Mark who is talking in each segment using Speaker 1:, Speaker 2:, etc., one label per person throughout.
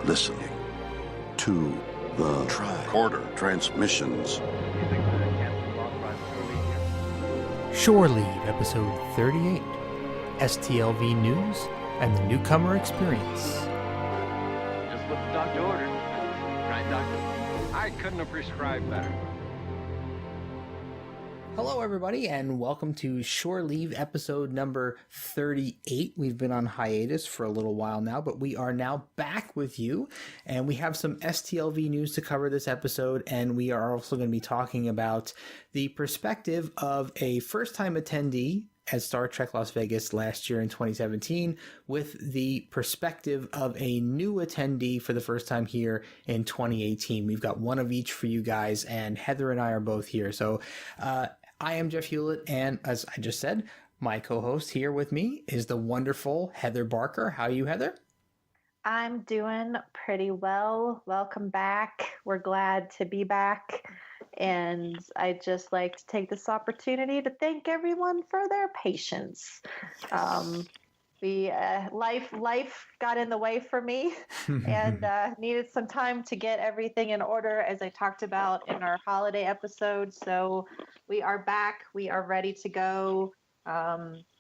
Speaker 1: listening to the Tricorder transmissions.
Speaker 2: Shore Leave, episode 38, STLV News and the Newcomer Experience.
Speaker 3: Just what the doctor ordered. Right, doctor? I couldn't have prescribed better.
Speaker 2: Hello, everybody, and welcome to Shore Leave, episode number 38. We've been on hiatus for a little while now, but we are now back with you, and we have some STLV news to cover this episode, and we are also going to be talking about the perspective of a first-time attendee at Star Trek Las Vegas last year in 2017 with the perspective of a new attendee for the first time here in 2018. We've got one of each for you guys, and Heather and I are both here. So I am Jeff Hewlett, and as I just said, my co-host here with me is the wonderful Heather Barker. How are you, Heather?
Speaker 4: I'm doing pretty well. Welcome back. We're glad to be back. And I'd just like to take this opportunity to thank everyone for their patience. Life got in the way for me and needed some time to get everything in order, as I talked about in our holiday episode. So we are back. We are ready to go.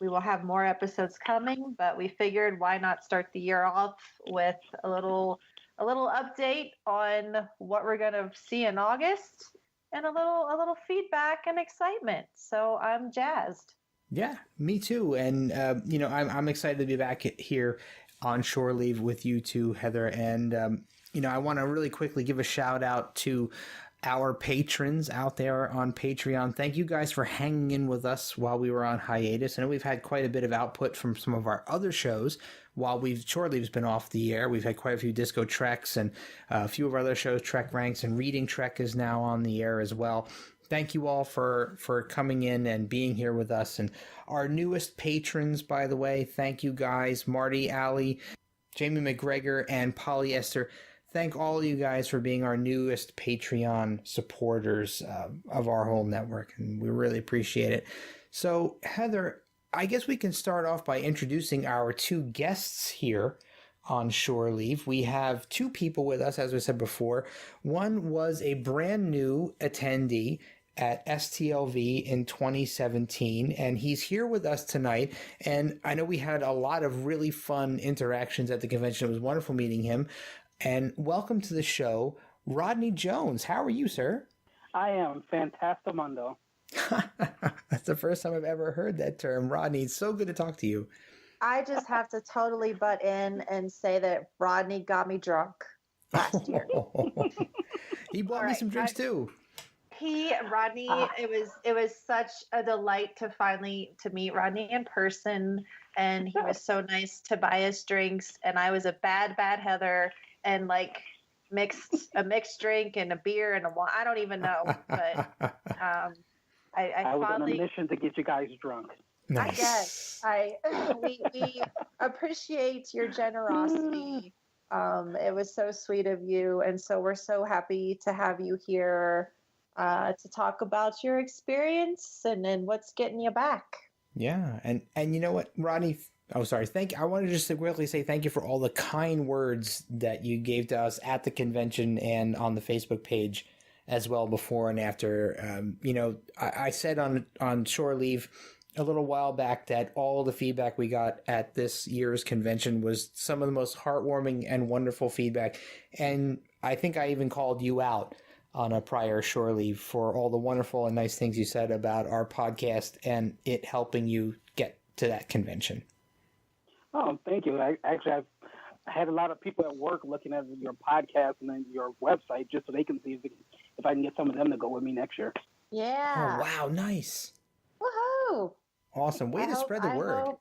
Speaker 4: We will have more episodes coming, but we figured why not start the year off with a little update on what we're going to see in August and a little feedback and excitement. So I'm jazzed.
Speaker 2: Yeah, me too. And, I'm excited to be back here on Shore Leave with you too, Heather. And, I want to really quickly give a shout out to our patrons out there on Patreon. Thank you guys for hanging in with us while we were on hiatus. I know we've had quite a bit of output from some of our other shows while Shore Leave's been off the air. We've had quite a few Disco Treks and a few of our other shows, Trek Ranks and Reading Trek is now on the air as well. Thank you all for coming in and being here with us. And our newest patrons, by the way, thank you guys, Marty, Allie, Jamie McGregor, and Polyester. Thank all of you guys for being our newest Patreon supporters of our whole network, and we really appreciate it. So, Heather, I guess we can start off by introducing our two guests here on Shore Leave. We have two people with us, as we said before. One was a brand new attendee at STLV in 2017, and he's here with us tonight. And I know we had a lot of really fun interactions at the convention. It was wonderful meeting him. And welcome to the show, Rodney Jones. How are you, sir?
Speaker 5: I am fantastimundo.
Speaker 2: That's the first time I've ever heard that term. Rodney, it's so good to talk to you.
Speaker 4: I just have to totally butt in and say that Rodney got me drunk last year.
Speaker 2: He bought me some drinks too.
Speaker 4: Rodney, it was such a delight to meet Rodney in person, and he was so nice to buy us drinks, and I was a bad Heather and mixed a mixed drink and a beer and a wine. I don't even know, but I
Speaker 5: was
Speaker 4: finally
Speaker 5: on a mission to get you guys drunk.
Speaker 2: Nice.
Speaker 4: I guess we appreciate your generosity. It was so sweet of you, and so we're so happy to have you here to talk about your experience and what's getting you back.
Speaker 2: Yeah, and you know what, Rodney? Oh, sorry. I want to just quickly say thank you for all the kind words that you gave to us at the convention and on the Facebook page as well before and after. I said on Shore Leave a little while back that all the feedback we got at this year's convention was some of the most heartwarming and wonderful feedback. And I think I even called you out on a prior Shore Leave for all the wonderful and nice things you said about our podcast and it helping you get to that convention.
Speaker 5: Oh, thank you. I've had a lot of people at work looking at your podcast and then your website just so they can see if I can get some of them to go with me next year.
Speaker 4: Yeah.
Speaker 2: Oh, wow. Nice.
Speaker 4: Woohoo.
Speaker 2: Awesome. Way to spread the word.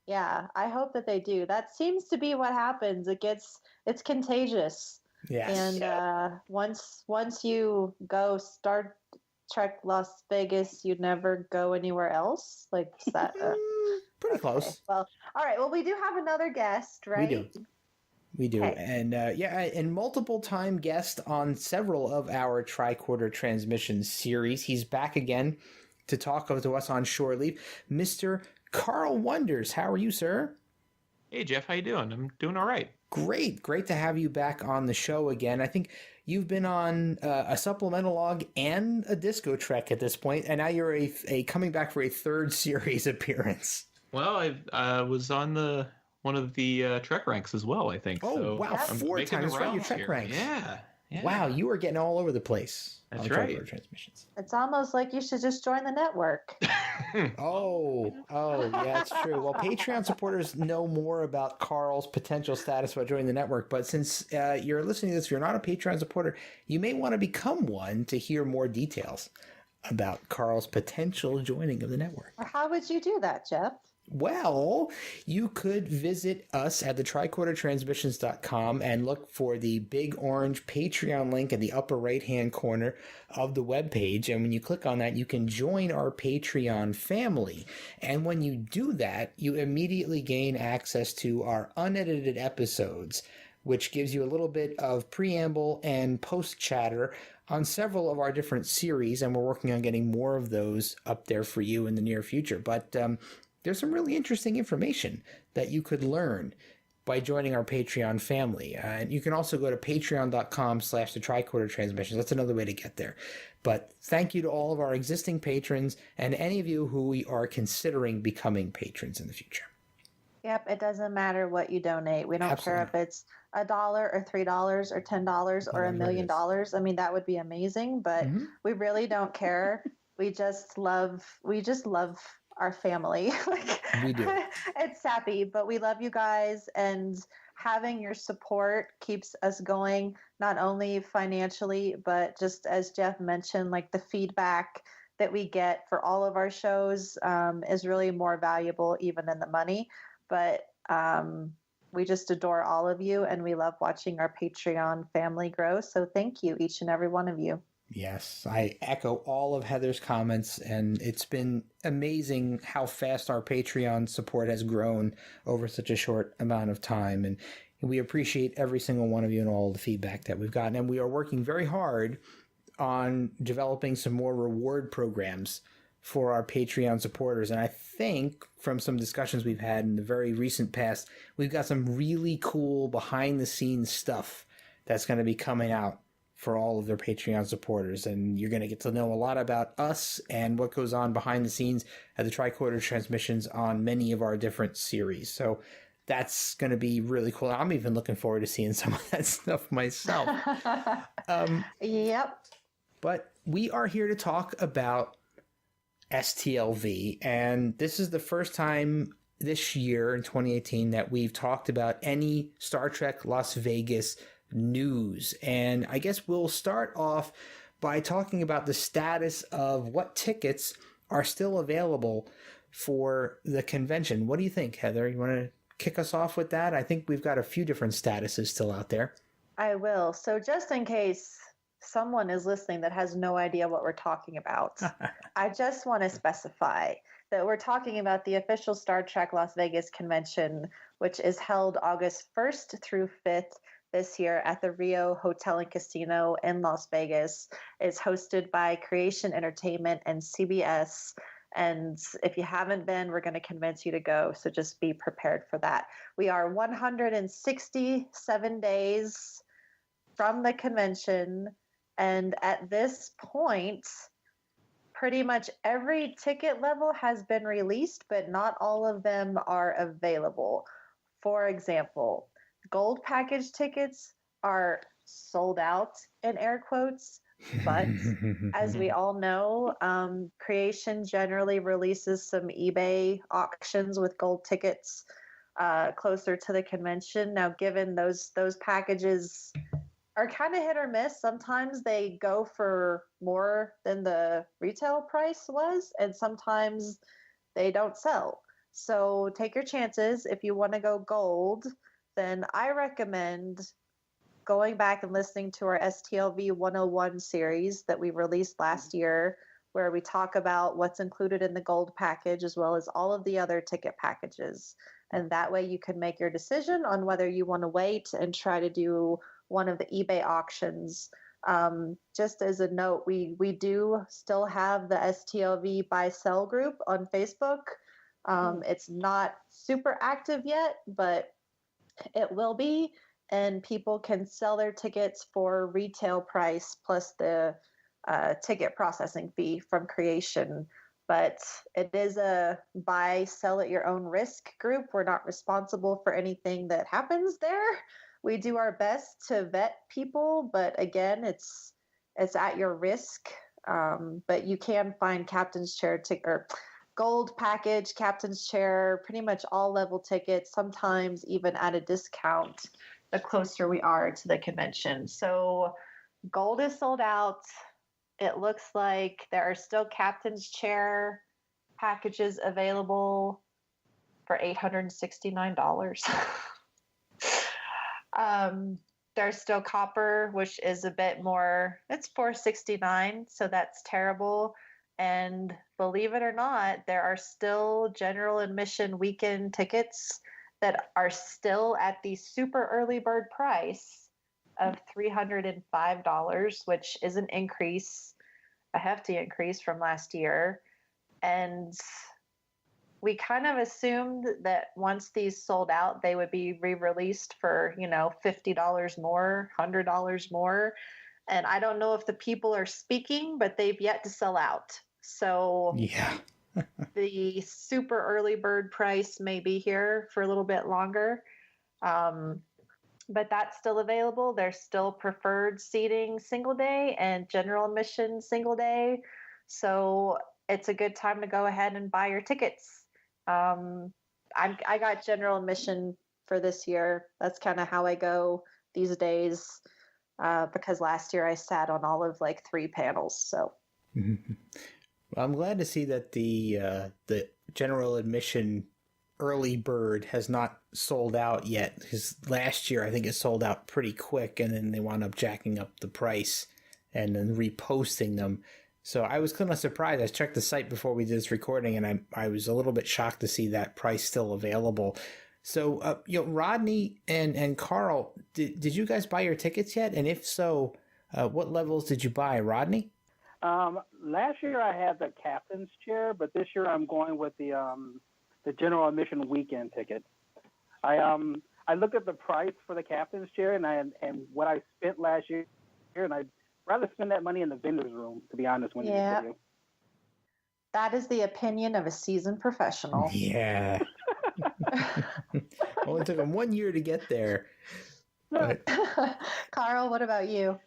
Speaker 4: I hope that they do. That seems to be what happens. It's contagious.
Speaker 2: Yes.
Speaker 4: And once you go Star Trek Las Vegas, you'd never go anywhere else? Like that?
Speaker 2: Pretty close.
Speaker 4: Well, all right. Well, we do have another guest, right?
Speaker 2: We do.
Speaker 4: Okay.
Speaker 2: And and multiple time guest on several of our Tricorder transmission series. He's back again to talk to us on Shore Leave. Mr. Carl Wonders, how are you, sir?
Speaker 6: Hey, Jeff, how you doing? I'm doing all right.
Speaker 2: Great to have you back on the show again. I think you've been on a supplemental log and a disco trek at this point, and now you're a coming back for a third series appearance.
Speaker 6: Well, I was on one of the Trek ranks as well, I think.
Speaker 2: Oh,
Speaker 6: so
Speaker 2: wow,
Speaker 6: I'm
Speaker 2: 4
Speaker 6: making
Speaker 2: times
Speaker 6: the
Speaker 2: right, your
Speaker 6: rounds
Speaker 2: Trek
Speaker 6: here.
Speaker 2: ranks.
Speaker 6: Yeah.
Speaker 2: Wow, you are getting all over the place.
Speaker 6: That's
Speaker 2: on
Speaker 6: right.
Speaker 2: Tricorder transmissions.
Speaker 4: It's almost like you should just join the network.
Speaker 2: Oh, yeah, that's true. Well, Patreon supporters know more about Carl's potential status about joining the network, but since you're listening to this, if you're not a Patreon supporter, you may want to become one to hear more details about Carl's potential joining of the network.
Speaker 4: Or how would you do that, Jeff?
Speaker 2: Well, you could visit us at the tricordertransmissions.com and look for the big orange Patreon link in the upper right-hand corner of the webpage. And when you click on that, you can join our Patreon family. And when you do that, you immediately gain access to our unedited episodes, which gives you a little bit of preamble and post-chatter on several of our different series. And we're working on getting more of those up there for you in the near future. But there's some really interesting information that you could learn by joining our Patreon family. And you can also go to patreon.com/the Tricorder Transmissions. That's another way to get there. But thank you to all of our existing patrons and any of you who are considering becoming patrons in the future.
Speaker 4: Yep, it doesn't matter what you donate. We don't care if it's $1 or $3 or $10 or $1 million. I mean, that would be amazing, but we really don't care. We just love our family.
Speaker 2: We do.
Speaker 4: It's sappy, but we love you guys, and having your support keeps us going, not only financially, but just as Jeff mentioned, like the feedback that we get for all of our shows is really more valuable even than the money. But we just adore all of you, and we love watching our Patreon family grow. So thank you, each and every one of you.
Speaker 2: Yes, I echo all of Heather's comments, and it's been amazing how fast our Patreon support has grown over such a short amount of time. And we appreciate every single one of you and all the feedback that we've gotten. And we are working very hard on developing some more reward programs for our Patreon supporters. And I think from some discussions we've had in the very recent past, we've got some really cool behind-the-scenes stuff that's going to be coming out for all of their Patreon supporters. And you're going to get to know a lot about us and what goes on behind the scenes at the Tricorder Transmissions on many of our different series. So that's going to be really cool. I'm even looking forward to seeing some of that stuff myself.
Speaker 4: Yep.
Speaker 2: But we are here to talk about STLV. And this is the first time this year in 2018 that we've talked about any Star Trek Las Vegas news. And I guess we'll start off by talking about the status of what tickets are still available for the convention. What do you think, Heather? You want to kick us off with that? I think we've got a few different statuses still out there.
Speaker 4: I will. So just in case someone is listening that has no idea what we're talking about, I just want to specify that we're talking about the official Star Trek Las Vegas convention, which is held August 1st through 5th this year at the Rio Hotel and Casino in Las Vegas. It's hosted by Creation Entertainment and CBS. And if you haven't been, we're going to convince you to go. So just be prepared for that. We are 167 days from the convention. And at this point, pretty much every ticket level has been released, but not all of them are available. For example, gold package tickets are sold out in air quotes, but as we all know, Creation generally releases some eBay auctions with gold tickets closer to the convention. Now, given those packages are kind of hit or miss, sometimes they go for more than the retail price was, and sometimes they don't sell. So take your chances. If you want to go gold, then I recommend going back and listening to our STLV 101 series that we released last year, where we talk about what's included in the gold package as well as all of the other ticket packages. And that way you can make your decision on whether you want to wait and try to do one of the eBay auctions. Just as a note, we do still have the STLV buy sell group on Facebook. It's not super active yet, but it will be, and people can sell their tickets for retail price plus the ticket processing fee from creation. But it is a buy, sell at your own risk group. We're not responsible for anything that happens there. We do our best to vet people, but again, it's at your risk. But you can find captain's chair or gold package, captain's chair, pretty much all level tickets, sometimes even at a discount the closer we are to the convention. So gold is sold out. It looks like there are still captain's chair packages available for $869. There's still copper, which is a bit more, it's $469, so that's terrible. And believe it or not, there are still general admission weekend tickets that are still at the super early bird price of $305, which is an increase, a hefty increase from last year. And we kind of assumed that once these sold out, they would be re-released for, $50 more, $100 more. And I don't know if the people are speaking, but they've yet to sell out. So
Speaker 2: Yeah.
Speaker 4: the super early bird price may be here for a little bit longer. But that's still available. There's still preferred seating single day and general admission single day. So it's a good time to go ahead and buy your tickets. I got general admission for this year. That's kind of how I go these days, because last year I sat on all of 3 panels. So,
Speaker 2: well, I'm glad to see that the general admission early bird has not sold out yet. Because last year I think it sold out pretty quick, and then they wound up jacking up the price and then reposting them. So I was kind of surprised. I checked the site before we did this recording, and I was a little bit shocked to see that price still available. So, Rodney and Carl, did you guys buy your tickets yet? And if so, what levels did you buy, Rodney?
Speaker 5: Last year I had the captain's chair, but this year I'm going with the general admission weekend ticket. I looked at the price for the captain's chair and what I spent last year, and I'd rather spend that money in the vendor's room, to be honest with you.
Speaker 4: That is the opinion of a seasoned professional.
Speaker 2: Yeah. Only took them 1 year to get there. But...
Speaker 4: Carl, what about you?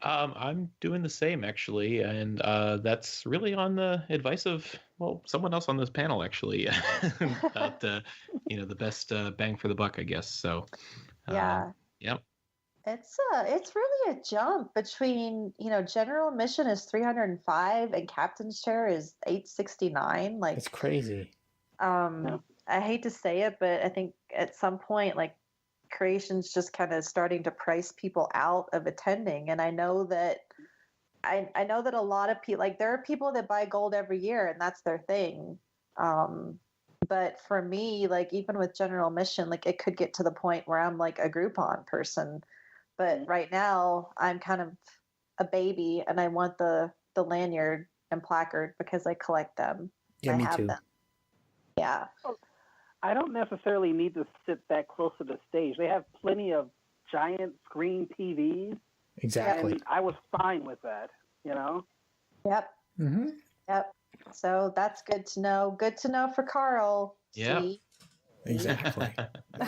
Speaker 6: I'm doing the same, actually, and that's really on the advice of, someone else on this panel, actually, about the best bang for the buck, I guess. So, yep.
Speaker 4: It's really a jump between, general admission is $305 and captain's chair is $869.
Speaker 2: It's crazy.
Speaker 4: I hate to say it, but I think at some point, creation's just kind of starting to price people out of attending. And I know that I know that a lot of people, there are people that buy gold every year and that's their thing. But for me, even with general admission, it could get to the point where I'm a Groupon person. But right now I'm kind of a baby and I want the lanyard and placard because I collect them.
Speaker 2: Yeah, me too.
Speaker 4: Them. Yeah.
Speaker 5: I don't necessarily need to sit that close to the stage. They have plenty of giant screen TVs.
Speaker 2: Exactly.
Speaker 5: And I was fine with that,
Speaker 4: Yep.
Speaker 2: Mm-hmm.
Speaker 4: Yep. So that's good to know. Good to know for Carl.
Speaker 6: Yeah.
Speaker 4: See?
Speaker 2: Exactly.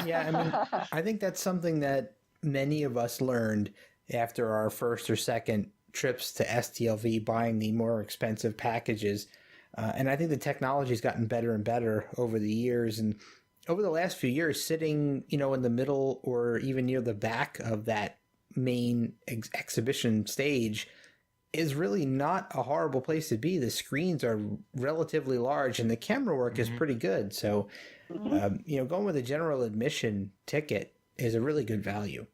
Speaker 2: Yeah, I think that's something that many of us learned after our first or second trips to STLV, buying the more expensive packages. And I think the technology's gotten better and better over the years. And over the last few years, sitting, in the middle or even near the back of that main exhibition stage is really not a horrible place to be. The screens are relatively large and the camera work is pretty good. So, going with a general admission ticket is a really good value.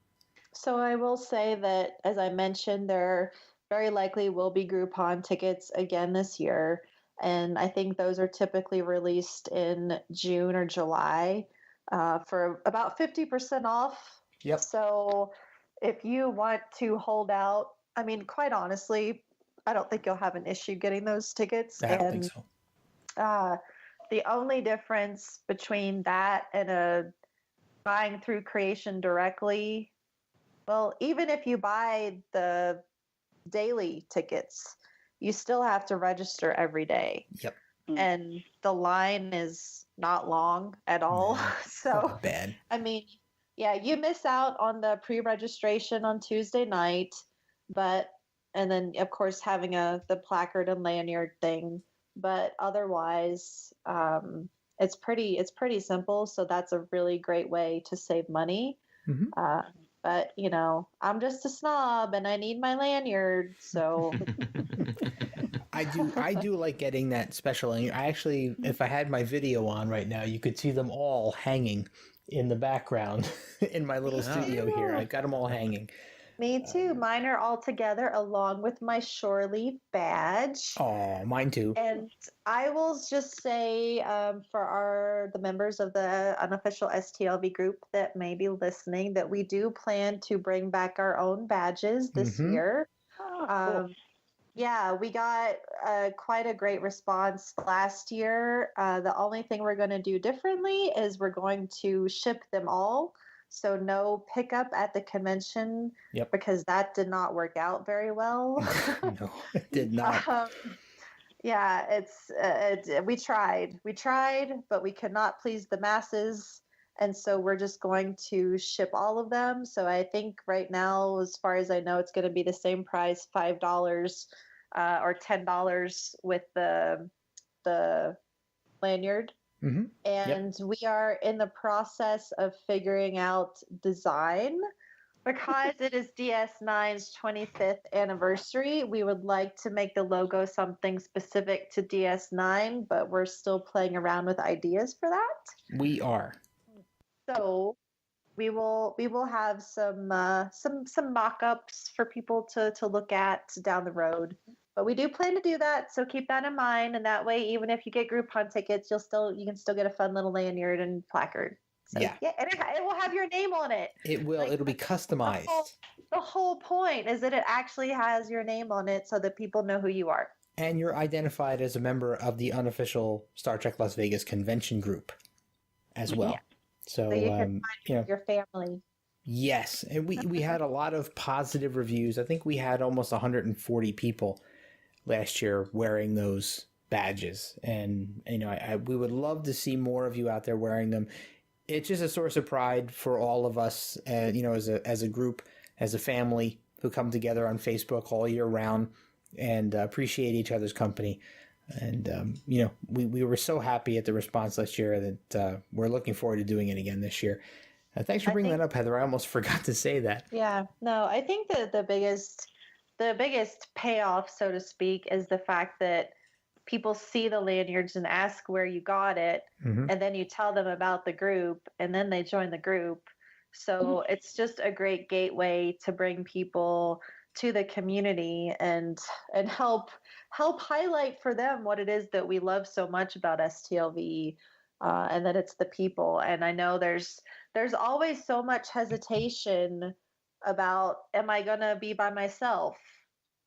Speaker 4: So I will say that, as I mentioned, there very likely will be Groupon tickets again this year. And I think those are typically released in June or July for about 50% off.
Speaker 2: Yep.
Speaker 4: So if you want to hold out, quite honestly, I don't think you'll have an issue getting those tickets.
Speaker 2: I don't think so.
Speaker 4: The only difference between that and a buying through Creation directly, well, even if you buy the daily tickets, you still have to register every day.
Speaker 2: Yep.
Speaker 4: And the line is not long at all.
Speaker 2: No,
Speaker 4: So,
Speaker 2: not bad.
Speaker 4: I mean, yeah, you miss out on the pre-registration on Tuesday night, and then of course having the placard and lanyard thing, but otherwise, it's pretty simple. So that's a really great way to save money.
Speaker 2: Mm-hmm.
Speaker 4: But I'm just a snob and I need my lanyard, so.
Speaker 2: I do like getting that special lanyard. I actually, if I had my video on right now, you could see them all hanging in the background in my little studio here. I've got them all hanging.
Speaker 4: Me too. Mine are all together along with my shore leave badge.
Speaker 2: Oh, mine too.
Speaker 4: And I will just say for the members of the unofficial STLV group that may be listening, that we do plan to bring back our own badges this year.
Speaker 5: Cool.
Speaker 4: Yeah, we got quite a great response last year. The only thing we're going to do differently is we're going to ship them all. So no pickup at the convention, because that did not work out very well.
Speaker 2: No, it did not.
Speaker 4: Yeah, we tried, but we could not please the masses. And so we're just going to ship all of them. So I think right now, as far as I know, it's going to be the same price, $5 or $10 with the lanyard.
Speaker 2: Mm-hmm.
Speaker 4: And we are in the process of figuring out design. Because it is DS9's 25th anniversary, we would like to make the logo something specific to DS9, but we're still playing around with ideas for that.
Speaker 2: We are.
Speaker 4: So we will have some mock-ups for people to look at down the road. But we do plan to do that, so keep that in mind. And that way, even if you get Groupon tickets, you can still get a fun little lanyard and placard. So,
Speaker 2: yeah,
Speaker 4: and it will have your name on it.
Speaker 2: It will. It'll be customized.
Speaker 4: The whole point is that it actually has your name on it so that people know who you are.
Speaker 2: And you're identified as a member of the unofficial Star Trek Las Vegas convention group as well. Yeah.
Speaker 4: So you can find your family.
Speaker 2: Yes. And we had a lot of positive reviews. I think we had almost 140 people last year wearing those badges. And, we would love to see more of you out there wearing them. It's just a source of pride for all of us, as a group, as a family who come together on Facebook all year round and appreciate each other's company. And, we were so happy at the response last year that we're looking forward to doing it again this year. Thanks for bringing that up, Heather. I almost forgot to say that.
Speaker 4: Yeah, no, I think that the biggest payoff, so to speak, is the fact that people see the lanyards and ask where you got it, and then you tell them about the group, and then they join the group. So it's just a great gateway to bring people to the community and help highlight for them what it is that we love so much about STLV, and that it's the people. And I know there's always so much hesitation about, am I going to be by myself?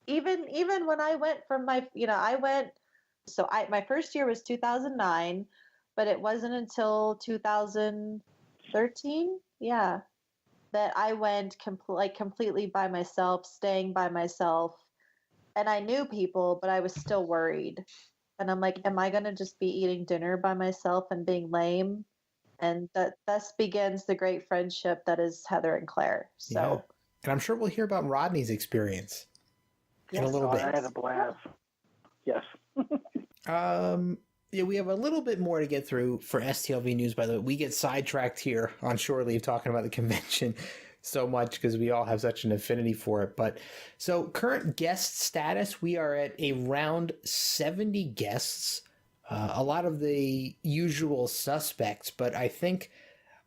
Speaker 4: Even when I went from my first year was 2009, but it wasn't until 2013, that I went completely by myself, staying by myself. And I knew people, but I was still worried. And I'm like, am I going to just be eating dinner by myself and being lame? And thus begins the great friendship that is Heather and Claire. So,
Speaker 2: yeah. And I'm sure we'll hear about Rodney's experience in a little bit.
Speaker 5: I had a blast. Yes.
Speaker 2: We have a little bit more to get through for STLV news, by the way. We get sidetracked here on Shore Leave talking about the convention so much because we all have such an affinity for it. But so current guest status, we are at around 70 guests. A lot of the usual suspects, but I think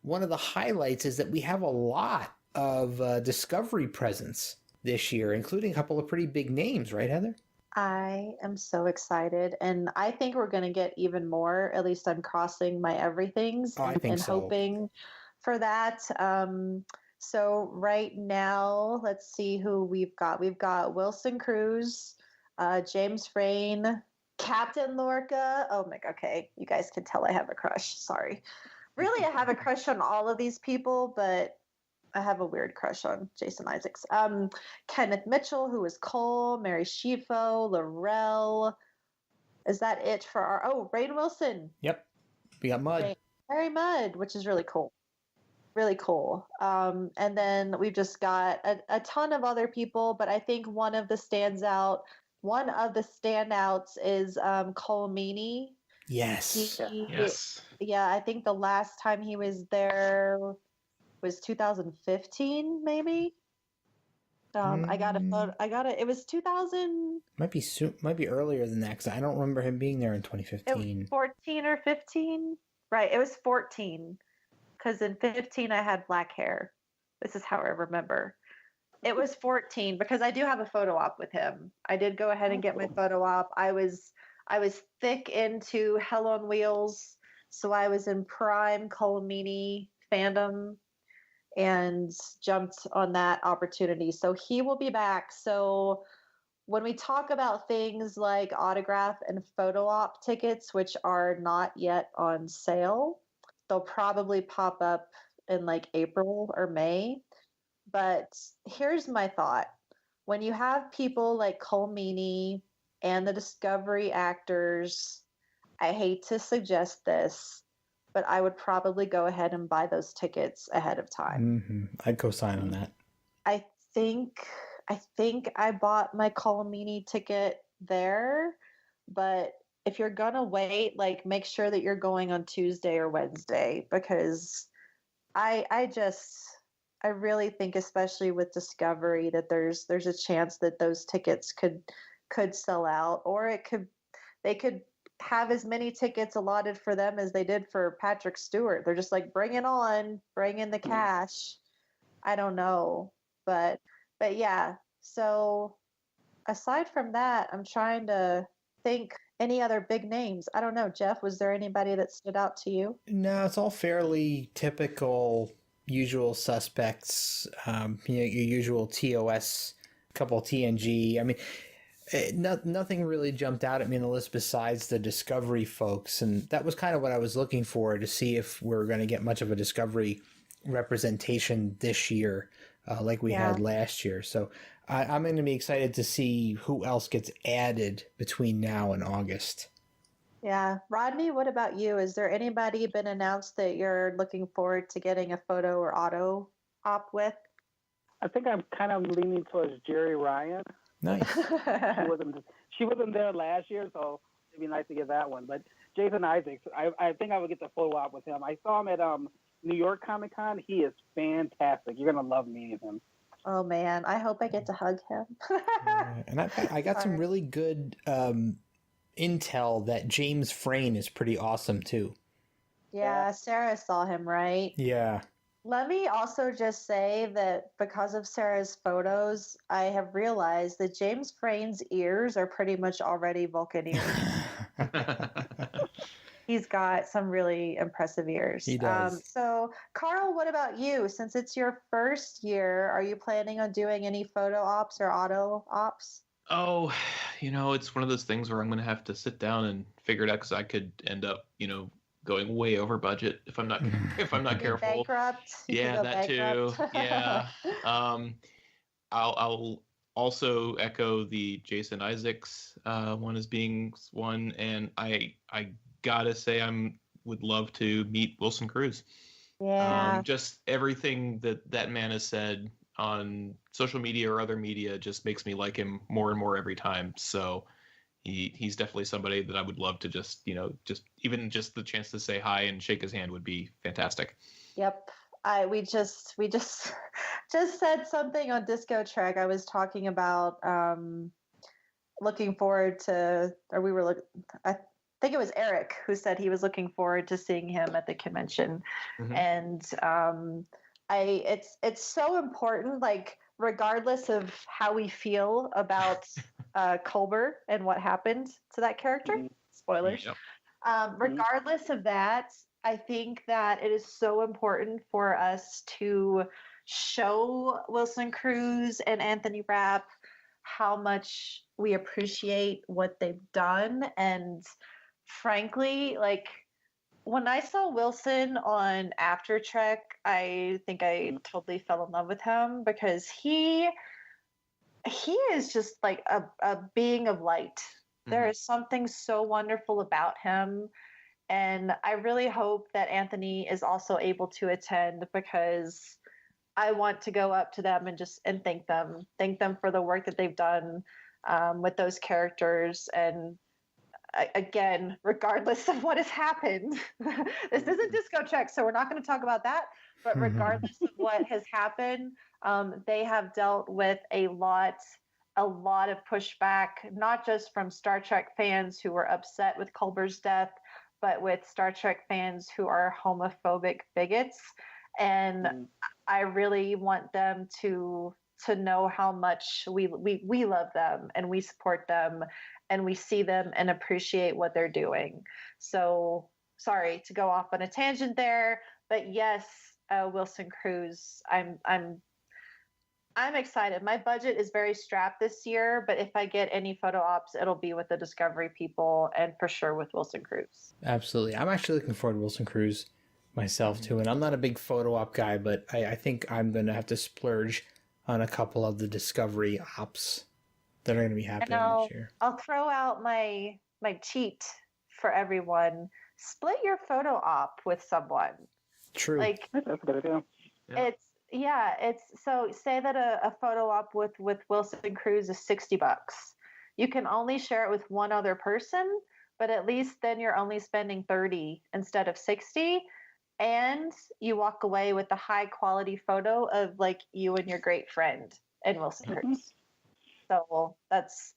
Speaker 2: one of the highlights is that we have a lot of Discovery presence this year, including a couple of pretty big names, right, Heather?
Speaker 4: I am so excited, and I think we're going to get even more. At least I'm crossing my everythings and hoping for that. So right now, let's see who we've got. We've got Wilson Cruz, James Frain, Captain Lorca. Oh my, okay. You guys can tell I have a crush. Sorry. Really, I have a crush on all of these people, but I have a weird crush on Jason Isaacs. Kenneth Mitchell, who is Cole, Mary Schifo, Laurel. Is that it for our... Oh, Rainn Wilson.
Speaker 2: Yep. We got Mud.
Speaker 4: Harry Mudd, which is really cool. Really cool. And then we've just got a ton of other people, but I think one of the standouts is Cole Meany.
Speaker 2: Yes.
Speaker 6: Yes.
Speaker 4: Yeah, I think the last time he was there was 2015, maybe. I got a photo. It was 2000.
Speaker 2: Might be earlier than that, because I don't remember him being there in 2015.
Speaker 4: It was 14 or 15. Right, it was 14. Because in 15 I had black hair. This is how I remember. It was 14 because I do have a photo op with him. I did go ahead and get my photo op. I was thick into Hell on Wheels, so I was in prime Cole Meany fandom and jumped on that opportunity. So he will be back. So when we talk about things like autograph and photo op tickets, which are not yet on sale, they'll probably pop up in like April or May. But here's my thought. When you have people like Cole Meany and the Discovery actors, I hate to suggest this, but I would probably go ahead and buy those tickets ahead of time.
Speaker 2: Mm-hmm. I'd co-sign on that.
Speaker 4: I think I bought my Cole Meany ticket there, but if you're gonna wait, like make sure that you're going on Tuesday or Wednesday, because I really think, especially with Discovery, that there's a chance that those tickets could sell out, or they could have as many tickets allotted for them as they did for Patrick Stewart. They're just like, bring it on, bring in the cash. I don't know, but yeah. So aside from that, I'm trying to think any other big names. I don't know, Jeff, was there anybody that stood out to you?
Speaker 2: No, it's all fairly typical, usual suspects. Your usual TOS, couple TNG. I mean, nothing really jumped out at me on the list besides the Discovery folks, and that was kind of what I was looking for, to see if we're going to get much of a Discovery representation this year, like we had last year. So I'm going to be excited to see who else gets added between now and August.
Speaker 4: Yeah. Rodney, what about you? Is there anybody been announced that you're looking forward to getting a photo or auto op with?
Speaker 5: I think I'm kind of leaning towards Jerry Ryan.
Speaker 2: Nice.
Speaker 5: She wasn't there last year, so it'd be nice to get that one. But Jason Isaacs, I think I would get the photo op with him. I saw him at New York Comic Con. He is fantastic. You're gonna love meeting him.
Speaker 4: Oh man, I hope I get to hug him.
Speaker 2: And I got some really good intel that James Frain is pretty awesome too.
Speaker 4: Yeah, Sarah saw him, right?
Speaker 2: Yeah.
Speaker 4: Let me also just say that because of Sarah's photos, I have realized that James Frain's ears are pretty much already Vulcan ears. He's got some really impressive ears.
Speaker 2: He does.
Speaker 4: So, Carl, what about you? Since it's your first year, are you planning on doing any photo ops or auto ops?
Speaker 6: Oh, it's one of those things where I'm going to have to sit down and figure it out, because I could end up, going way over budget if I'm not careful.
Speaker 4: Bankrupt.
Speaker 6: Yeah, that too. Yeah. I'll also echo the Jason Isaacs one as being one, and I gotta say would love to meet Wilson Cruz.
Speaker 4: Yeah.
Speaker 6: Just everything that man has said on social media or other media just makes me like him more and more every time. So he's definitely somebody that I would love to just even just the chance to say hi and shake his hand would be fantastic.
Speaker 4: Yep. We just said something on Disco Trek. I was talking about looking forward to, or we were I think it was Eric who said he was looking forward to seeing him at the convention. Mm-hmm. And it's so important, like regardless of how we feel about Culber and what happened to that character, spoilers. Yep. Regardless of that, I think that it is so important for us to show Wilson Cruz and Anthony Rapp how much we appreciate what they've done. And frankly, like, when I saw Wilson on After Trek, I think I totally fell in love with him because he is just like a being of light. There is something so wonderful about him. And I really hope that Anthony is also able to attend because I want to go up to them and thank them for the work that they've done with those characters. And again, regardless of what has happened, this isn't Disco Check, so we're not going to talk about that. But regardless of what has happened, they have dealt with a lot of pushback, not just from Star Trek fans who were upset with Culber's death, but with Star Trek fans who are homophobic bigots. And I really want them to know how much we love them and we support them and we see them and appreciate what they're doing. So sorry to go off on a tangent there, but yes, Wilson Cruz, I'm excited. My budget is very strapped this year, but if I get any photo ops, it'll be with the Discovery people and for sure with Wilson Cruz.
Speaker 2: Absolutely. I'm actually looking forward to Wilson Cruz myself too. And I'm not a big photo op guy, but I think I'm going to have to splurge on a couple of the Discovery ops that are going to be happening this year.
Speaker 4: I'll throw out my cheat for everyone. Split your photo op with someone.
Speaker 2: True.
Speaker 4: Like,
Speaker 5: That's a good idea.
Speaker 4: It's so say that a photo op with Wilson Cruz is $60. You can only share it with one other person, but at least then you're only spending 30 instead of 60, and you walk away with a high quality photo of like you and your great friend and Wilson Cruz. So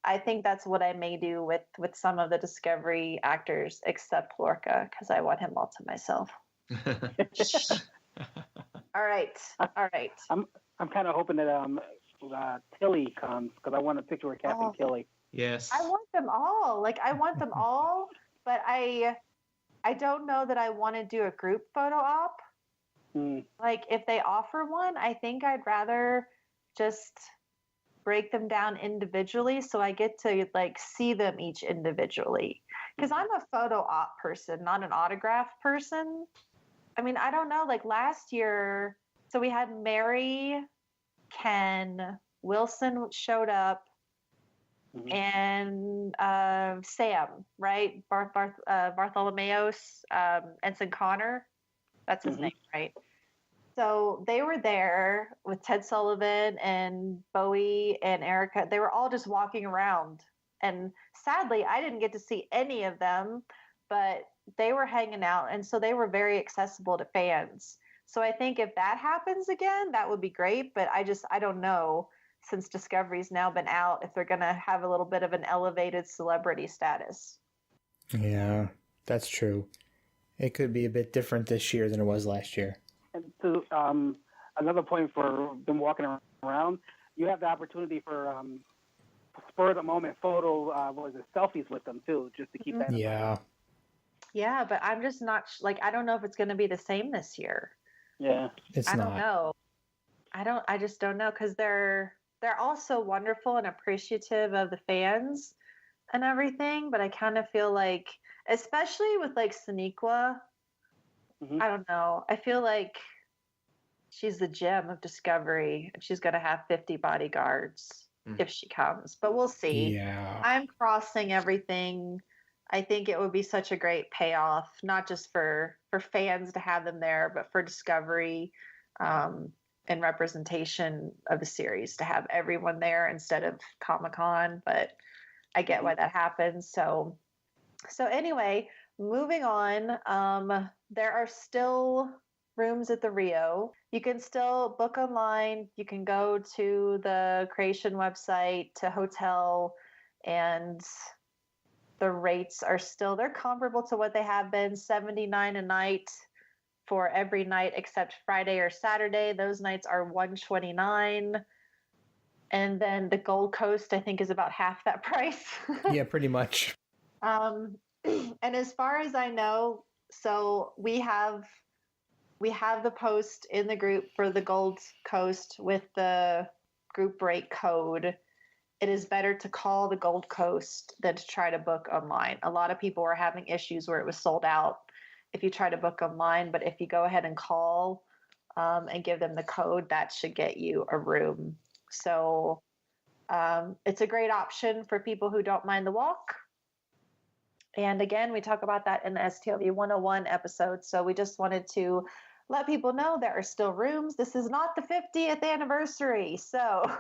Speaker 4: I think that's what I may do with some of the Discovery actors, except Lorca, because I want him all to myself. All right.
Speaker 5: I'm kind of hoping that Tilly comes because I want a picture with Captain Tilly.
Speaker 6: Yes.
Speaker 4: I want them all. I want them all, but I don't know that I want to do a group photo op. Like if they offer one, I think I'd rather just break them down individually so I get to like see them each individually. Because I'm a photo op person, not an autograph person. I mean, I don't know, like last year, so we had Mary, Ken, Wilson showed up, and Sam, right? Bartholomeos, Ensign Connor, that's his name, right? So they were there with Ted Sullivan and Bowie and Erica. They were all just walking around. And sadly, I didn't get to see any of them, but they were hanging out. And so they were very accessible to fans. So I think if that happens again, that would be great. But I don't know, since Discovery's now been out, if they're going to have a little bit of an elevated celebrity status.
Speaker 2: Yeah, that's true. It could be a bit different this year than it was last year.
Speaker 5: And to another point for them walking around, you have the opportunity for spur of the moment photo, selfies with them too, just to keep that.
Speaker 2: Yeah.
Speaker 4: Yeah, but I'm just not I don't know if it's going to be the same this year.
Speaker 5: Yeah,
Speaker 2: I
Speaker 4: don't know. I just don't know because they're all so wonderful and appreciative of the fans and everything, but I kind of feel like, especially with like Sonequa, I don't know. I feel like she's the gem of Discovery and she's going to have 50 bodyguards if she comes, but we'll see.
Speaker 2: Yeah.
Speaker 4: I'm crossing everything. I think it would be such a great payoff, not just for fans to have them there, but for Discovery and representation of the series to have everyone there instead of Comic-Con. But I get why that happens. So anyway, moving on. There are still rooms at the Rio. You can still book online. You can go to the Creation website, to hotel, and the rates are still, they're comparable to what they have been, $79 a night for every night except Friday or Saturday. Those nights are $129. And then the Gold Coast, I think, is about half that price.
Speaker 2: Yeah, pretty much.
Speaker 4: And as far as I know, so we have the post in the group for the Gold Coast with the group rate code. It is better to call the Gold Coast than to try to book online. A lot of people were having issues where it was sold out if you try to book online, but if you go ahead and call and give them the code, that should get you a room. So it's a great option for people who don't mind the walk. And again, we talk about that in the STLV 101 episode. So we just wanted to let people know there are still rooms. This is not the 50th anniversary. So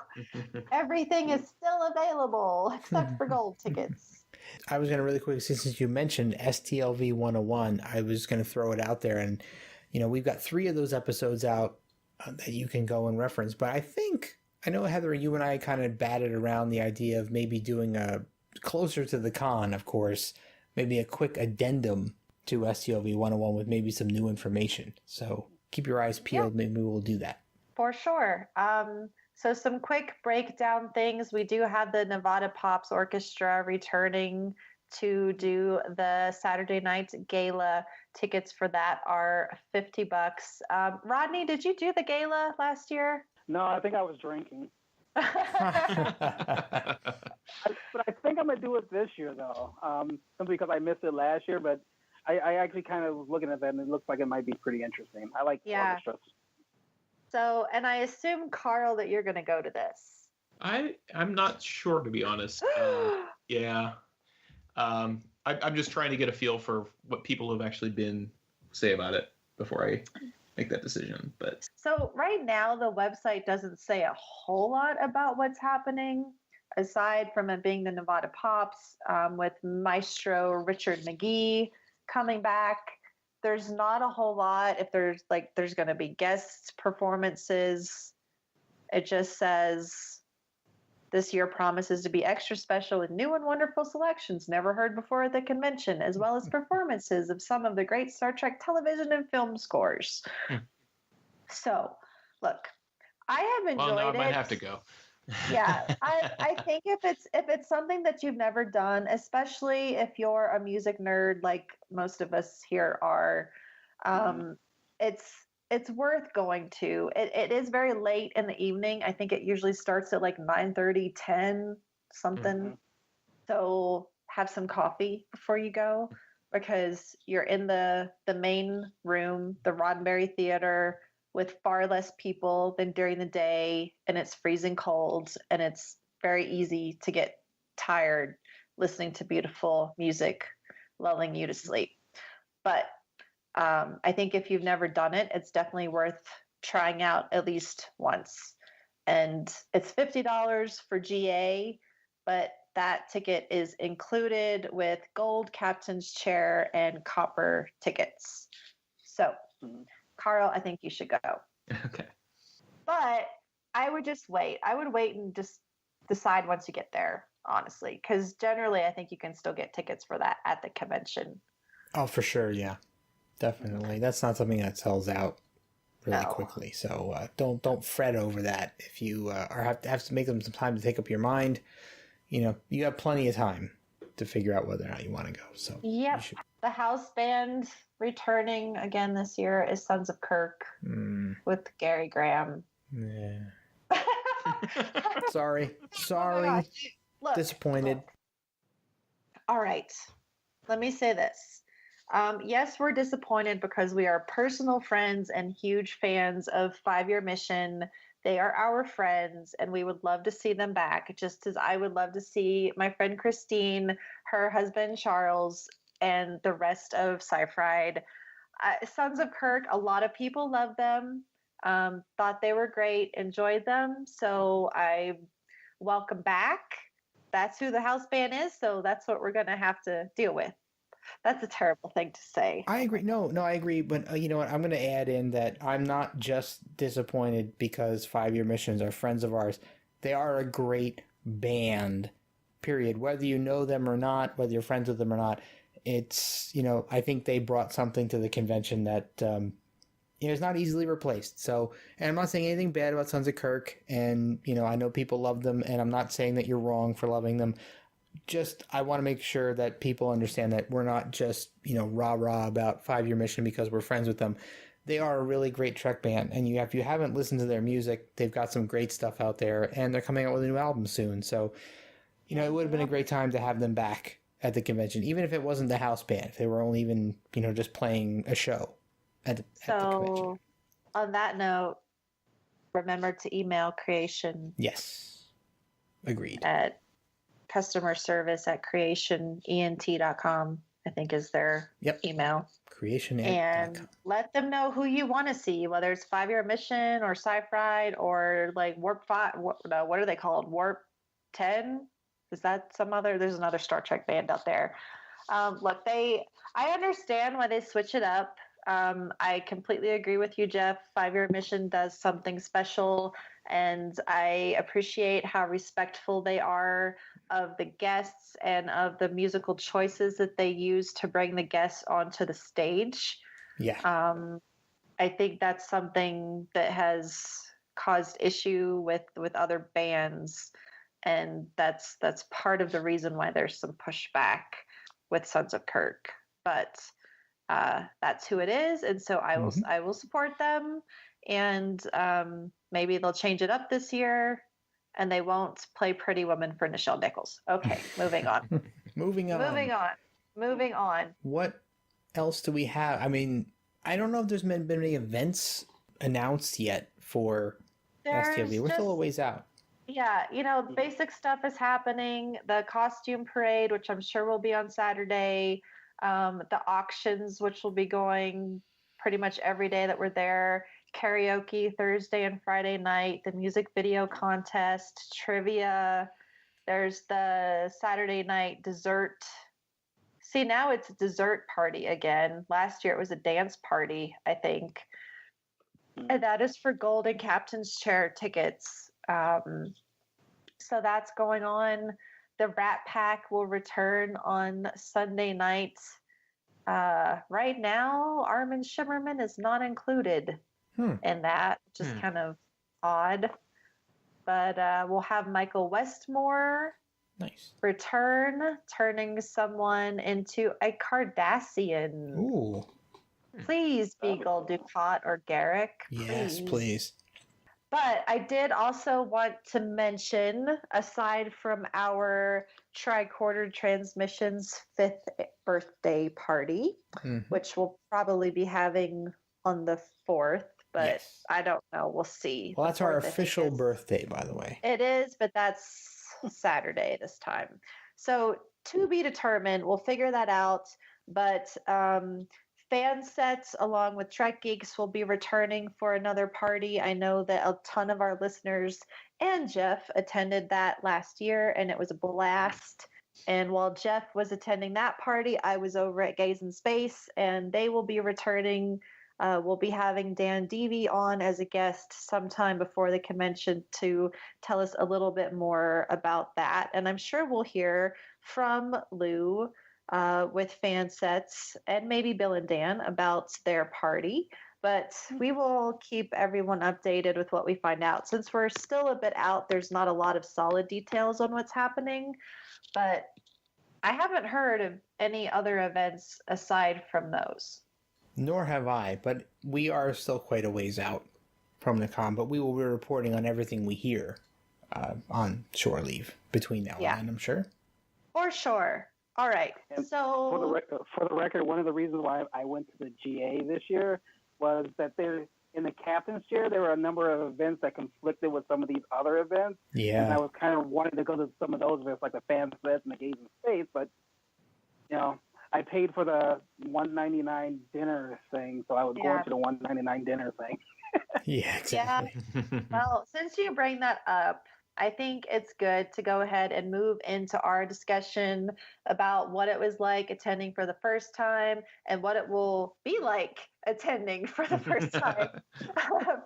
Speaker 4: everything is still available except for gold tickets.
Speaker 2: I was going to really quick, since you mentioned STLV 101, I was going to throw it out there. And, we've got 3 of those episodes out that you can go and reference. But I know, Heather, you and I kind of batted around the idea of maybe doing a closer to the con, of course, maybe a quick addendum to STLV 101 with maybe some new information. So keep your eyes peeled. Yeah. Maybe we'll do that.
Speaker 4: For sure. So some quick breakdown things. We do have the Nevada Pops Orchestra returning to do the Saturday night gala. Tickets for that are $50. Rodney, did you do the gala last year?
Speaker 5: No, I think I was drinking. But I think I'm going to do it this year, though, simply because I missed it last year. But I actually kind of was looking at that, and it looks like it might be pretty interesting. I like orchestras.
Speaker 4: So, and I assume, Carl, that you're going to go to this.
Speaker 6: I'm not sure, to be honest. Yeah. I'm just trying to get a feel for what people have actually say about it before I make that decision. But
Speaker 4: so right now, the website doesn't say a whole lot about what's happening, aside from it being the Nevada Pops with Maestro Richard McGee coming back. There's not a whole lot. If there's going to be guest performances, it just says this year promises to be extra special with new and wonderful selections never heard before at the convention, as well as performances of some of the great Star Trek television and film scores. So, look, I have enjoyed it.
Speaker 6: Well, no, I might have to go.
Speaker 4: Yeah, I think if it's something that you've never done, especially if you're a music nerd like most of us here are, it's worth going to. It is very late in the evening. I think it usually starts at like 9:30, 10 something. Mm-hmm. So have some coffee before you go, because you're in the main room, the Roddenberry Theater, with far less people than during the day, and it's freezing cold, and it's very easy to get tired listening to beautiful music lulling you to sleep. But I think if you've never done it, it's definitely worth trying out at least once. And it's $50 for GA, but that ticket is included with gold captain's chair and copper tickets. So, Carl, I think you should go.
Speaker 6: Okay.
Speaker 4: But I would just wait. I would wait and just decide once you get there, honestly, because generally I think you can still get tickets for that at the convention.
Speaker 2: Oh, for sure. Yeah, definitely. That's not something that sells out really quickly. So don't fret over that. If you have to make them some time to take up your mind, you have plenty of time to figure out whether or not you want to go. So
Speaker 4: yep. The house band returning again this year is Sons of Kirk with Gary Graham.
Speaker 2: Yeah. Sorry. Oh Look, disappointed.
Speaker 4: All right. Let me say this. Yes, we're disappointed because we are personal friends and huge fans of 5-Year Mission. They are our friends, and we would love to see them back, just as I would love to see my friend Christine, her husband Charles, and the rest of Sci-Fried. Sons of Kirk, a lot of people love them, thought they were great, enjoyed them, so I welcome back. That's who the house band is, so that's what we're going to have to deal with. That's a terrible thing to say.
Speaker 2: I agree. No, I agree. But you know what? I'm going to add in that I'm not just disappointed because 5-Year Missions are friends of ours. They are a great band, period. Whether you know them or not, whether you're friends with them or not, it's, I think they brought something to the convention that, is not easily replaced. So, and I'm not saying anything bad about Sons of Kirk. And, I know people love them, and I'm not saying that you're wrong for loving them. Just, I want to make sure that people understand that we're not just, rah-rah about 5-Year Mission because we're friends with them. They are a really great Trek band, and if you haven't listened to their music, they've got some great stuff out there, and they're coming out with a new album soon. So, it would have been a great time to have them back at the convention, even if it wasn't the house band, if they were only even, just playing a show at the convention.
Speaker 4: So, on that note, remember to email creation.
Speaker 2: Yes. Agreed.
Speaker 4: At customer service at creationent.com, I think is their email. And let them know who you want to see, whether it's 5-year mission or Sci-Fried or like Warp 5. What are they called? Warp 10? Is that there's another Star Trek band out there. Look, I understand why they switch it up. I completely agree with you, Jeff. 5-year mission does something special, and I appreciate how respectful they are of the guests and of the musical choices that they use to bring the guests onto the stage.
Speaker 2: Yeah.
Speaker 4: I think that's something that has caused issue with other bands, and that's part of the reason why there's some pushback with Sons of Kirk. But that's who it is, and so I will support them, and maybe they'll change it up this year, and they won't play Pretty Woman for Nichelle Nichols. Okay, moving on.
Speaker 2: Moving on. What else do we have? I mean, I don't know if there's been any events announced yet for STLV. We're still a ways out.
Speaker 4: Yeah, basic stuff is happening. The costume parade, which I'm sure will be on Saturday. The auctions, which will be going pretty much every day that we're there. Karaoke Thursday and Friday night. The music video contest. Trivia. There's the Saturday night dessert. See, now it's a dessert party again. Last year it was a dance party, I think. And that is for gold and captain's chair tickets. So that's going on. The Rat Pack will return on Sunday night. Right now, Armin Shimmerman is not included in that, which is kind of odd. But we'll have Michael Westmore return, turning someone into a Cardassian.
Speaker 2: Ooh.
Speaker 4: Please be Gold Dukat or Garrick.
Speaker 2: Yes, please.
Speaker 4: But I did also want to mention, aside from our Tricorder Transmissions 5th birthday party, which we'll probably be having on the 4th, but I don't know. We'll see.
Speaker 2: Well, that's our official birthday, by the way.
Speaker 4: It is, but that's Saturday this time. So to be determined, we'll figure that out. But Fan Sets, along with Trek Geeks, will be returning for another party. I know that a ton of our listeners and Jeff attended that last year, and it was a blast. And while Jeff was attending that party, I was over at Gaze in Space, and they will be returning. We'll be having Dan Deavy on as a guest sometime before the convention to tell us a little bit more about that. And I'm sure we'll hear from Lou with Fan Sets and maybe Bill and Dan about their party. But we will keep everyone updated with what we find out. Since we're still a bit out, there's not a lot of solid details on what's happening. But I haven't heard of any other events aside from those.
Speaker 2: Nor have I, but we are still quite a ways out from the con. But we will be reporting on everything we hear on Shore Leave between now and then, I'm sure.
Speaker 4: For sure. All right.
Speaker 5: And
Speaker 4: so
Speaker 5: for the record, one of the reasons why I went to the GA this year was that there, in the captain's chair, there were a number of events that conflicted with some of these other events.
Speaker 2: Yeah.
Speaker 5: And I was kind of wanting to go to some of those events, like the Fan Fest and the Gaze in Space, but, I paid for the $199 dinner thing, so I was going to the $199 dinner thing.
Speaker 2: Yeah, exactly.
Speaker 4: Yeah. Well, since you bring that up, I think it's good to go ahead and move into our discussion about what it was like attending for the first time and what it will be like attending for the first time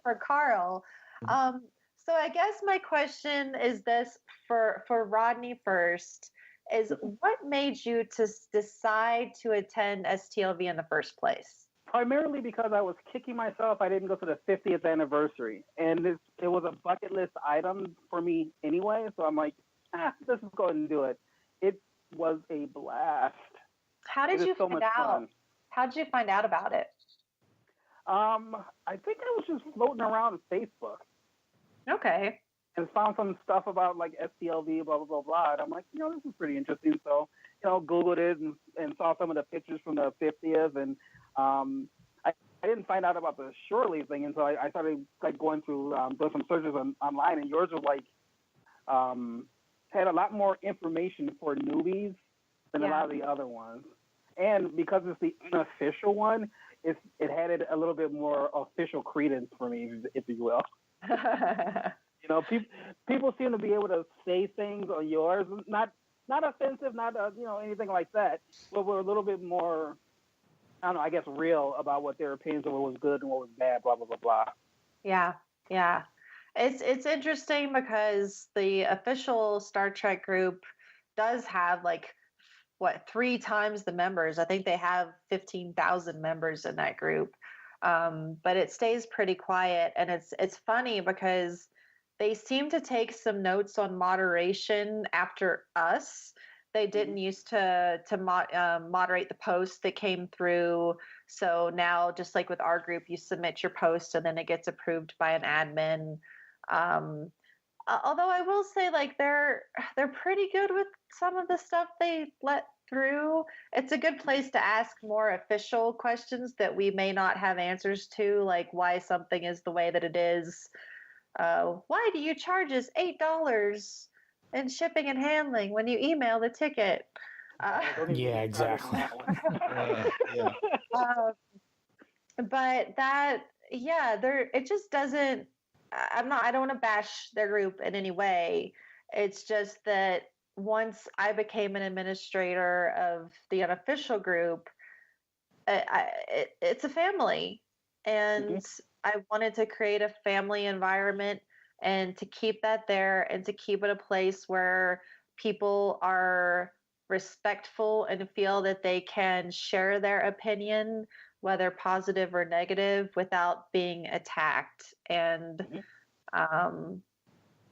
Speaker 4: for Carl. So I guess my question is this for Rodney first, is what made you to decide to attend STLV in the first place?
Speaker 5: Primarily because I was kicking myself I didn't go to the 50th anniversary. And it was a bucket list item for me anyway. So I'm like, let's just go ahead and do it. It was a blast.
Speaker 4: How did you find out? How did you find out about it?
Speaker 5: I think I was just floating around Facebook.
Speaker 4: Okay.
Speaker 5: And found some stuff about like STLV, blah, blah, blah, blah. And I'm like, this is pretty interesting. So Googled it and saw some of the pictures from the 50th, and I didn't find out about the shore leave thing until I started like going through doing some searches online, and yours was like had a lot more information for newbies than a lot of the other ones. And because it's the unofficial one, it had a little bit more official credence for me, if you will. People seem to be able to say things on yours, not offensive, not anything like that, but we're a little bit more, I don't know, I guess real about what their opinions of what was good and what was bad, blah blah blah blah.
Speaker 4: Yeah. It's interesting because the official Star Trek group does have 3 times the members. I think they have 15,000 members in that group. But it stays pretty quiet, and it's funny because they seem to take some notes on moderation after us. They didn't used to moderate the posts that came through. So now, just like with our group, you submit your post and then it gets approved by an admin. Although I will say, they're pretty good with some of the stuff they let through. It's a good place to ask more official questions that we may not have answers to, like why something is the way that it is. Why do you charge us $8 in shipping and handling when you email the ticket?
Speaker 2: Yeah, exactly.
Speaker 4: But it just doesn't. I don't want to bash their group in any way. It's just that once I became an administrator of the unofficial group, it's a family, and I wanted to create a family environment and to keep that there and to keep it a place where people are respectful and feel that they can share their opinion, whether positive or negative, without being attacked. And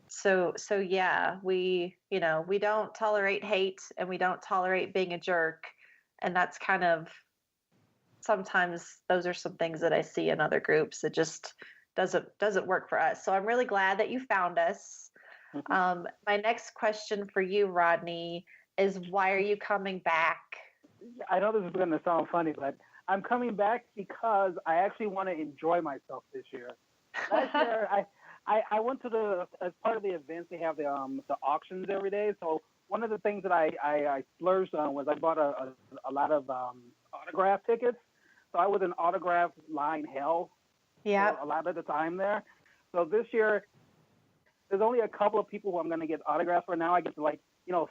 Speaker 4: so yeah, we don't tolerate hate, and we don't tolerate being a jerk. And that's kind of, sometimes those are some things that I see in other groups. It just doesn't work for us. So I'm really glad that you found us. My next question for you, Rodney, is why are you coming back?
Speaker 5: I know this is going to sound funny, but I'm coming back because I actually want to enjoy myself this year. Last year, I went to as part of the events, they have the auctions every day. So one of the things that I splurged on was I bought a lot of autograph tickets. So I was in autograph line hell for a lot of the time there. So this year, there's only a couple of people who I'm going to get autographs for. Now I get to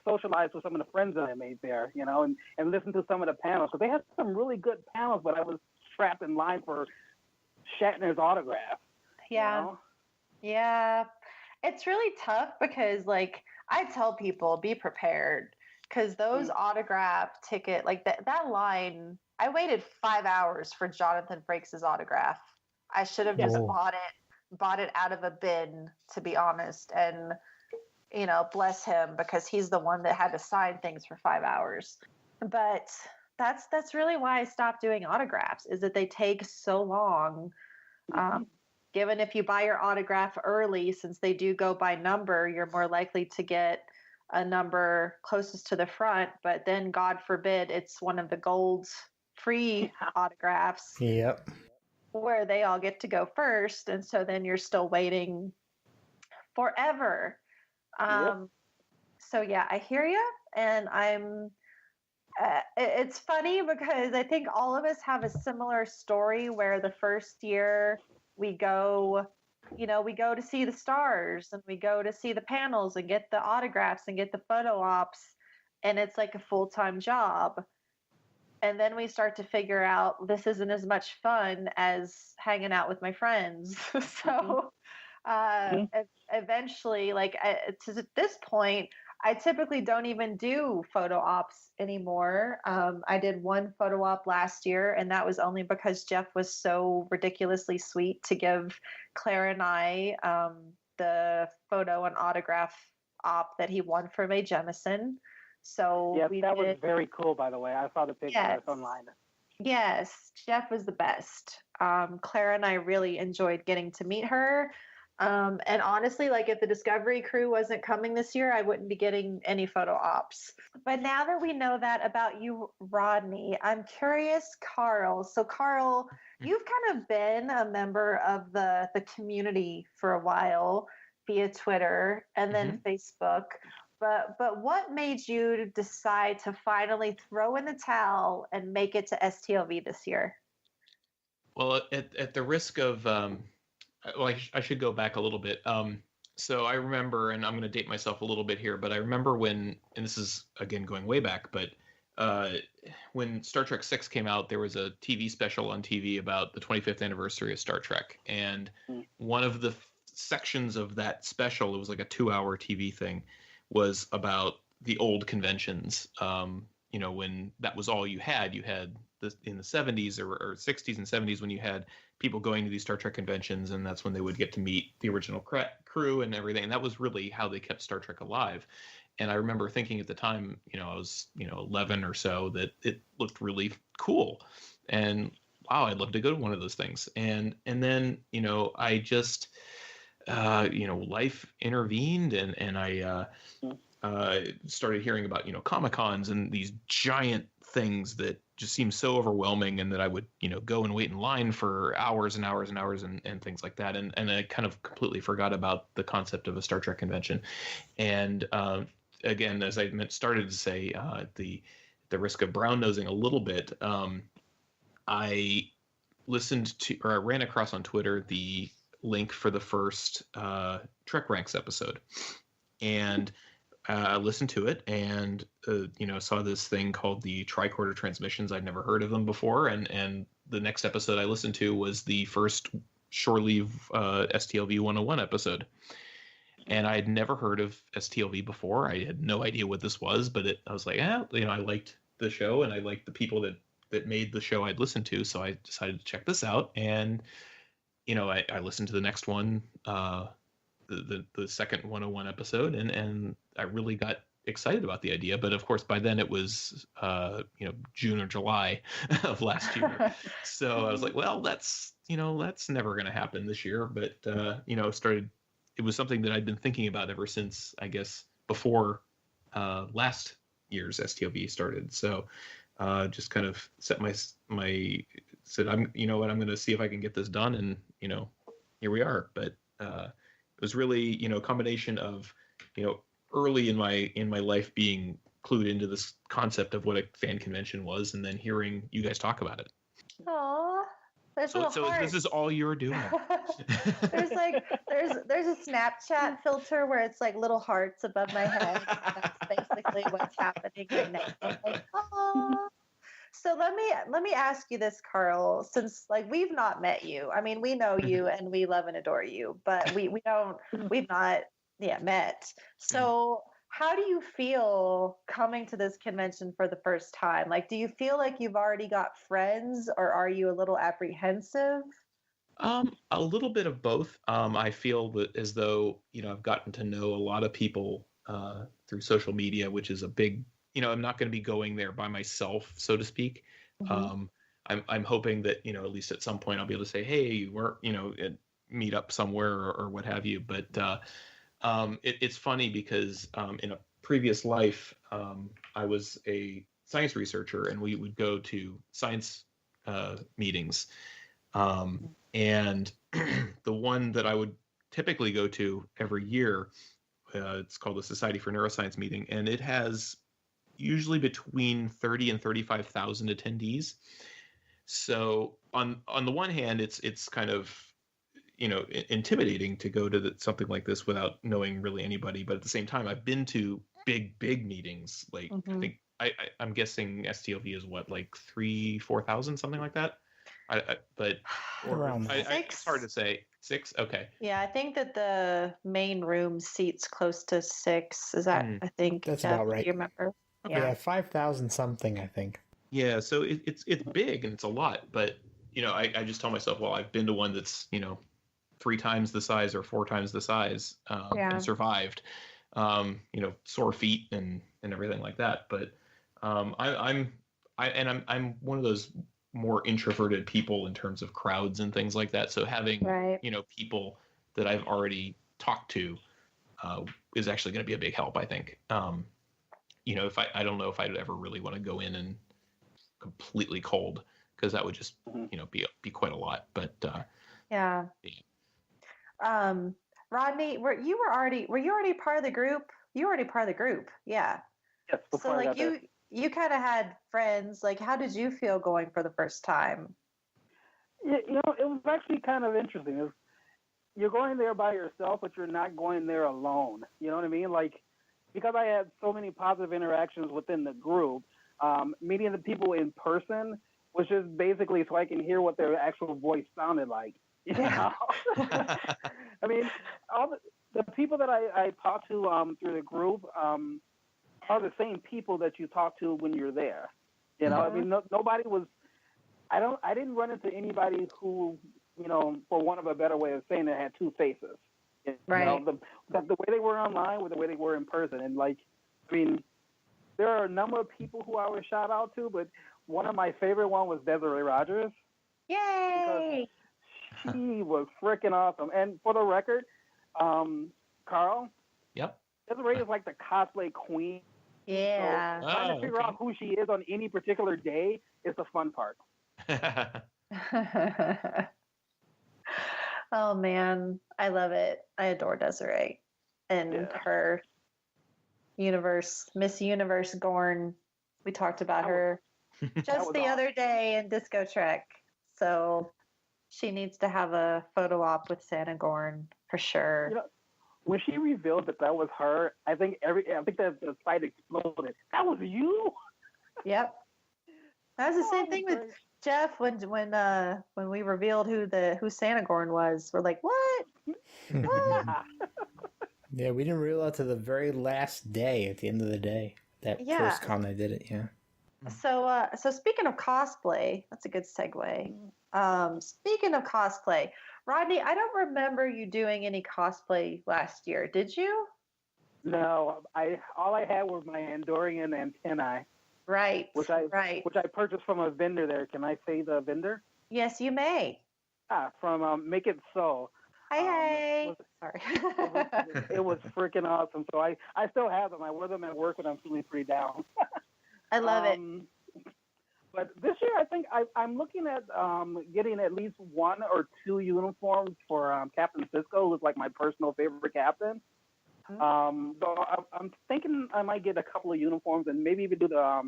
Speaker 5: socialize with some of the friends that I made there, and listen to some of the panels. Because they had some really good panels, but I was trapped in line for Shatner's autograph.
Speaker 4: Yeah. Yeah. It's really tough because, I tell people, be prepared. Because those autograph ticket, that line, I waited 5 hours for Jonathan Frakes' autograph. I should have just bought it out of a bin, to be honest. And, bless him, because he's the one that had to sign things for 5 hours. But that's really why I stopped doing autographs, is that they take so long. Given if you buy your autograph early, since they do go by number, you're more likely to get a number closest to the front. But then, God forbid, it's one of the gold free autographs.
Speaker 2: Yep.
Speaker 4: Where they all get to go first. And so then you're still waiting forever. So yeah, I hear you. And it's funny because I think all of us have a similar story where the first year we go to see the stars and we go to see the panels and get the autographs and get the photo ops, and it's like a full-time job. And then we start to figure out this isn't as much fun as hanging out with my friends. So eventually, to this point, I typically don't even do photo ops anymore. I did one photo op last year, and that was only because Jeff was so ridiculously sweet to give Claire and I the photo and autograph op that he won for Mae Jemison. So
Speaker 5: that was very cool, by the way. I saw the pictures online.
Speaker 4: Yes, Jeff was the best. Claire and I really enjoyed getting to meet her. And honestly, like if the Discovery crew wasn't coming this year, I wouldn't be getting any photo ops. But now that we know that about you, Rodney, I'm curious, Carl. So, Carl, you've kind of been a member of the community for a while via Twitter and then Facebook. But what made you decide to finally throw in the towel and make it to STLV this year?
Speaker 6: Well, at the risk of, I should go back a little bit. So I remember, and I'm going to date myself a little bit here, but I remember when, and this is again going way back, but when Star Trek VI came out, there was a TV special on TV about the 25th anniversary of Star Trek, and one of the sections of that special, it was like a 2-hour TV thing, was about the old conventions. When that was all you had this in the 70s or 60s and 70s, when you had people going to these Star Trek conventions, and that's when they would get to meet the original crew and everything. And that was really how they kept Star Trek alive. And I remember thinking at the time, I was, 11 or so, that it looked really cool. And wow, I'd love to go to one of those things. And then, I just, life intervened, and I started hearing about, Comic-Cons and these giant things that just seemed so overwhelming, and that I would, go and wait in line for hours and hours and hours and things like that. And I kind of completely forgot about the concept of a Star Trek convention. And again, as I started to say, the risk of brown nosing a little bit, I listened to, or I ran across on Twitter the link for the first Trek Ranks episode, and I listened to it, and saw this thing called the Tricorder transmissions. I'd never heard of them before, and the next episode I listened to was the first Shore Leave STLV 101 episode, and I had never heard of STLV before. I had no idea what this was, but I was like, I liked the show, and I liked the people that made the show I'd listened to, so I decided to check this out. And I listened to the next one, the second 101 episode, and I really got excited about the idea. But of course, by then it was June or July of last year, so I was like, well, that's never going to happen this year. But it was something that I'd been thinking about ever since, I guess, before last year's STLV started. So just kind of set said, I'm going to see if I can get this done, and here we are. But it was really a combination of early in my life being clued into this concept of what a fan convention was, and then hearing you guys talk about it.
Speaker 4: Aww.
Speaker 6: So this is all you're doing.
Speaker 4: there's a Snapchat filter where it's like little hearts above my head. That's basically what's happening right now. I'm like, oh. So let me ask you this, Carl. Since we've not met you, I mean, we know you and we love and adore you, but we've not met. So how do you feel coming to this convention for the first time? Do you feel like you've already got friends, or are you a little apprehensive?
Speaker 6: A little bit of both. I feel as though, I've gotten to know a lot of people through social media, which is a big, I'm not going to be going there by myself, so to speak. Mm-hmm. I'm hoping that, at least at some point I'll be able to say, hey, we're, meet up somewhere or what have you. But it's funny because in a previous life, I was a science researcher, and we would go to science meetings. And the one that I would typically go to every year, it's called the Society for Neuroscience meeting, and it has usually between 30 and 35,000 attendees. So on the one hand, it's kind of intimidating to go to something like this without knowing really anybody. But at the same time, I've been to big meetings. Mm-hmm. I think I'm guessing STLV is what, 3,000-4,000, something like that.
Speaker 2: Around
Speaker 6: it's hard to say. 6? Okay.
Speaker 4: Yeah, I think that the main room seats close to 6. Is that? I think
Speaker 2: that's about right.
Speaker 4: Do you remember?
Speaker 2: Okay. Yeah, 5,000 something, I think.
Speaker 6: Yeah, so it's big and it's a lot, but I just tell myself, well, I've been to one that's 3 times the size or 4 times the size, and survived. Sore feet and everything like that. But I'm one of those more introverted people in terms of crowds and things like that. So having people that I've already talked to is actually going to be a big help, I think. If I don't know if I'd ever really want to go in and completely cold, because that would just be quite a lot. But
Speaker 4: yeah. Rodney, were you already part of the group? You were already part of the group, yeah.
Speaker 5: Yes.
Speaker 4: So like you kind of had friends. Like, how did you feel going for the first time?
Speaker 5: It was actually kind of interesting. You're going there by yourself, but you're not going there alone. You know what I mean? Like, because I had so many positive interactions within the group, meeting the people in person was just basically so I can hear what their actual voice sounded like. You know? I mean, all the people that I talked to through the group are the same people that you talk to when you're there. You know, I mean, nobody was. I didn't run into anybody who, for want of a better way of saying it, had two faces.
Speaker 4: Right.
Speaker 5: The way they were online with the way they were in person, and there are a number of people who I would shout out to, but one of my favorite one was Desiree Rogers.
Speaker 4: Yay!
Speaker 5: Because she was freaking awesome. And for the record, Carl.
Speaker 6: Yep.
Speaker 5: Desiree is like the cosplay queen.
Speaker 4: Yeah.
Speaker 5: So trying to figure out who she is on any particular day is the fun part.
Speaker 4: Oh man, I love it. I adore Desiree and her Miss Universe Gorn. We talked about her just the other day in Disco Trek. So she needs to have a photo op with Santa Gorn for sure.
Speaker 5: When she revealed that was her, I think that the site exploded. That was you.
Speaker 4: Yep. That was the same thing with Jeff when we revealed who Santa Gorn was. We're like, what? What?
Speaker 2: Yeah, we didn't realize till the very last day. At the end of the day, first con I did it. Yeah.
Speaker 4: So speaking of cosplay, that's a good segue. Speaking of cosplay, Rodney, I don't remember you doing any cosplay last year. Did you?
Speaker 5: No, all I had were my Andorian antennae.
Speaker 4: Right.
Speaker 5: Which I purchased from a vendor there. Can I say the vendor?
Speaker 4: Yes, you may.
Speaker 5: From Make It So.
Speaker 4: Hey. Sorry.
Speaker 5: It was freaking awesome. So I still have them. I wear them at work when I'm feeling pretty down.
Speaker 4: I love it.
Speaker 5: But this year, I think I'm looking at getting at least one or two uniforms for Captain Sisko, who's like my personal favorite captain. So I'm thinking I might get a couple of uniforms and maybe even do I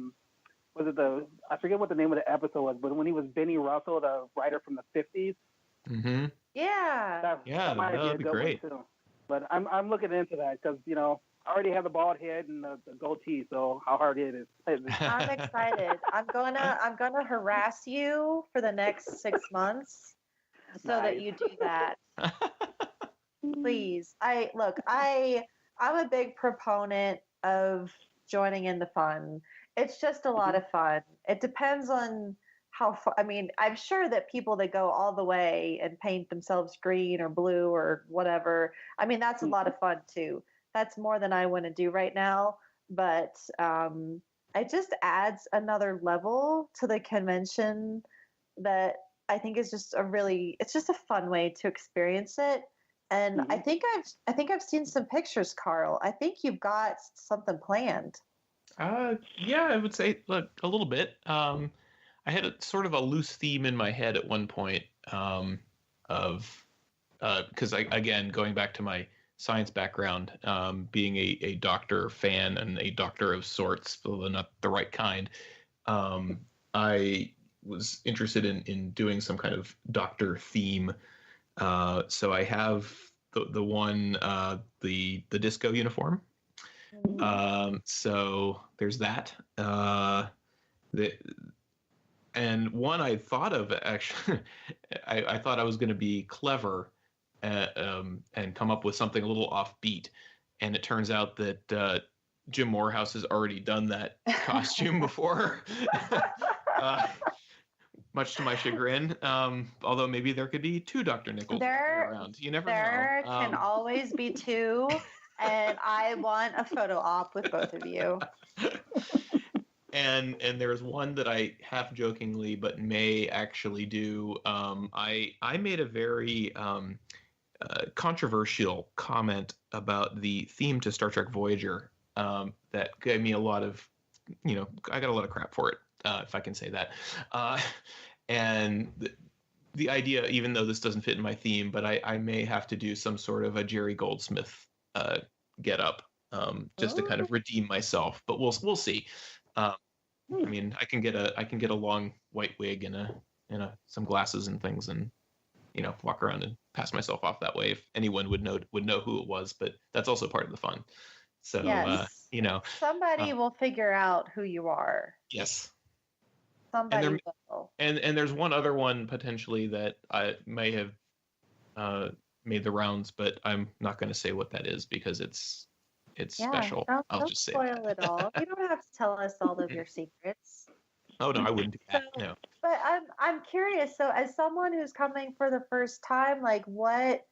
Speaker 5: forget what the name of the episode was, but when he was Benny Russell, the writer from the 50s.
Speaker 6: Mm-hmm.
Speaker 4: Yeah.
Speaker 6: That would be great.
Speaker 5: But I'm looking into that because, I already have the bald head and the goatee, so how hard it is.
Speaker 4: I'm excited. I'm gonna harass you for the next 6 months so that you do that. Please. I'm a big proponent of joining in the fun. It's just a lot of fun. It depends on how far. I mean, I'm sure that people that go all the way and paint themselves green or blue or whatever, I mean, that's a lot of fun too. That's more than I want to do right now, but it just adds another level to the convention that I think is just it's just a fun way to experience it. And I think I've seen some pictures, Carl. I think you've got something planned.
Speaker 6: Yeah, I would say a little bit. I had a sort of a loose theme in my head at one point because again, going back to my science background, being a doctor fan and a doctor of sorts, though not the right kind, I was interested in doing some kind of doctor theme. So I have the one, the disco uniform. So there's that. And one I thought of actually, I thought I was going to be clever and come up with something a little offbeat, and it turns out that Jim Morehouse has already done that costume before. Much to my chagrin, although maybe there could be two Dr. Nichols around. You never know.
Speaker 4: There can always be two, and I want a photo op with both of you.
Speaker 6: And there's one that I half jokingly but may actually do. I made a very controversial comment about the theme to Star Trek Voyager that gave me a lot of, I got a lot of crap for it, if I can say that. And the idea, even though this doesn't fit in my theme, but I may have to do some sort of a Jerry Goldsmith get up just to kind of redeem myself. But we'll see. I mean, I can get a long white wig and some glasses and things, and walk around and pass myself off that way. If anyone would know who it was, but that's also part of the fun. So
Speaker 4: Yes. Somebody will figure out who you are.
Speaker 6: Yes.
Speaker 4: Somebody will.
Speaker 6: And there's one other one potentially that I may have made the rounds, but I'm not going to say what that is because it's special. I'll just say
Speaker 4: spoil it all. You don't have to tell us all of your secrets.
Speaker 6: Oh no, I wouldn't do that. No.
Speaker 4: But I'm curious. So, as someone who's coming for the first time, like what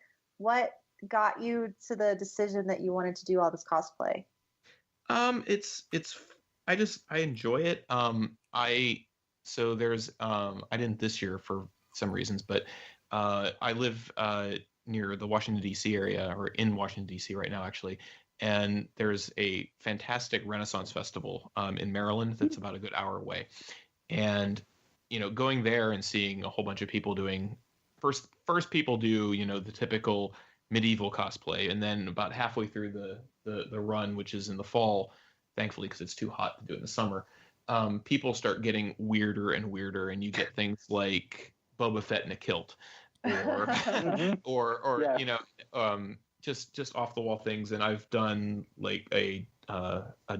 Speaker 4: got you to the decision that you wanted to do all this cosplay?
Speaker 6: I enjoy it. So there's I didn't this year for some reasons, but I live near the Washington D.C. area, or in Washington D.C. right now actually, and there's a fantastic Renaissance festival in Maryland that's about a good hour away, and going there and seeing a whole bunch of people doing first people do the typical medieval cosplay, and then about halfway through the run, which is in the fall, thankfully because it's too hot to do it in the summer. People start getting weirder and weirder, and you get things like Boba Fett in a kilt, or just off the wall things. And I've done like a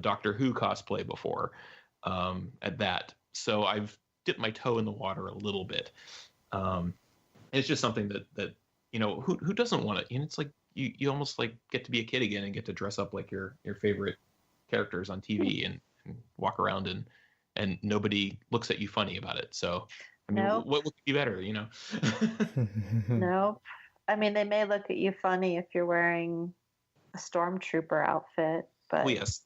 Speaker 6: Doctor Who cosplay before, at that. So I've dipped my toe in the water a little bit. It's just something that who doesn't want it? It's like you almost like get to be a kid again and get to dress up like your favorite characters on TV and walk around and nobody looks at you funny about it. So, I mean,
Speaker 4: Nope.
Speaker 6: what would be better,
Speaker 4: Nope. I mean, they may look at you funny if you're wearing a stormtrooper outfit, but
Speaker 6: Oh, yes.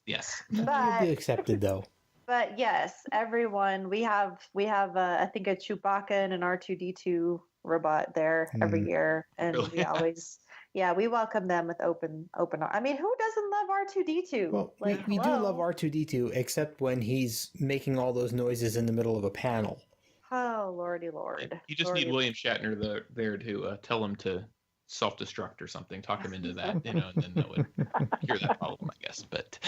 Speaker 2: You'll be accepted though.
Speaker 4: But yes, everyone, we have I think a Chewbacca and an R2D2 robot there every year, and
Speaker 6: Really?
Speaker 4: we always we welcome them with open arms. I mean, who doesn't love R2D2?
Speaker 2: Well, we do love R2D2, except when he's making all those noises in the middle of a panel.
Speaker 4: Oh, lordy lord.
Speaker 6: You just need William Shatner there to tell him to self-destruct or something, talk him into that, and then that would cure that problem, I guess. But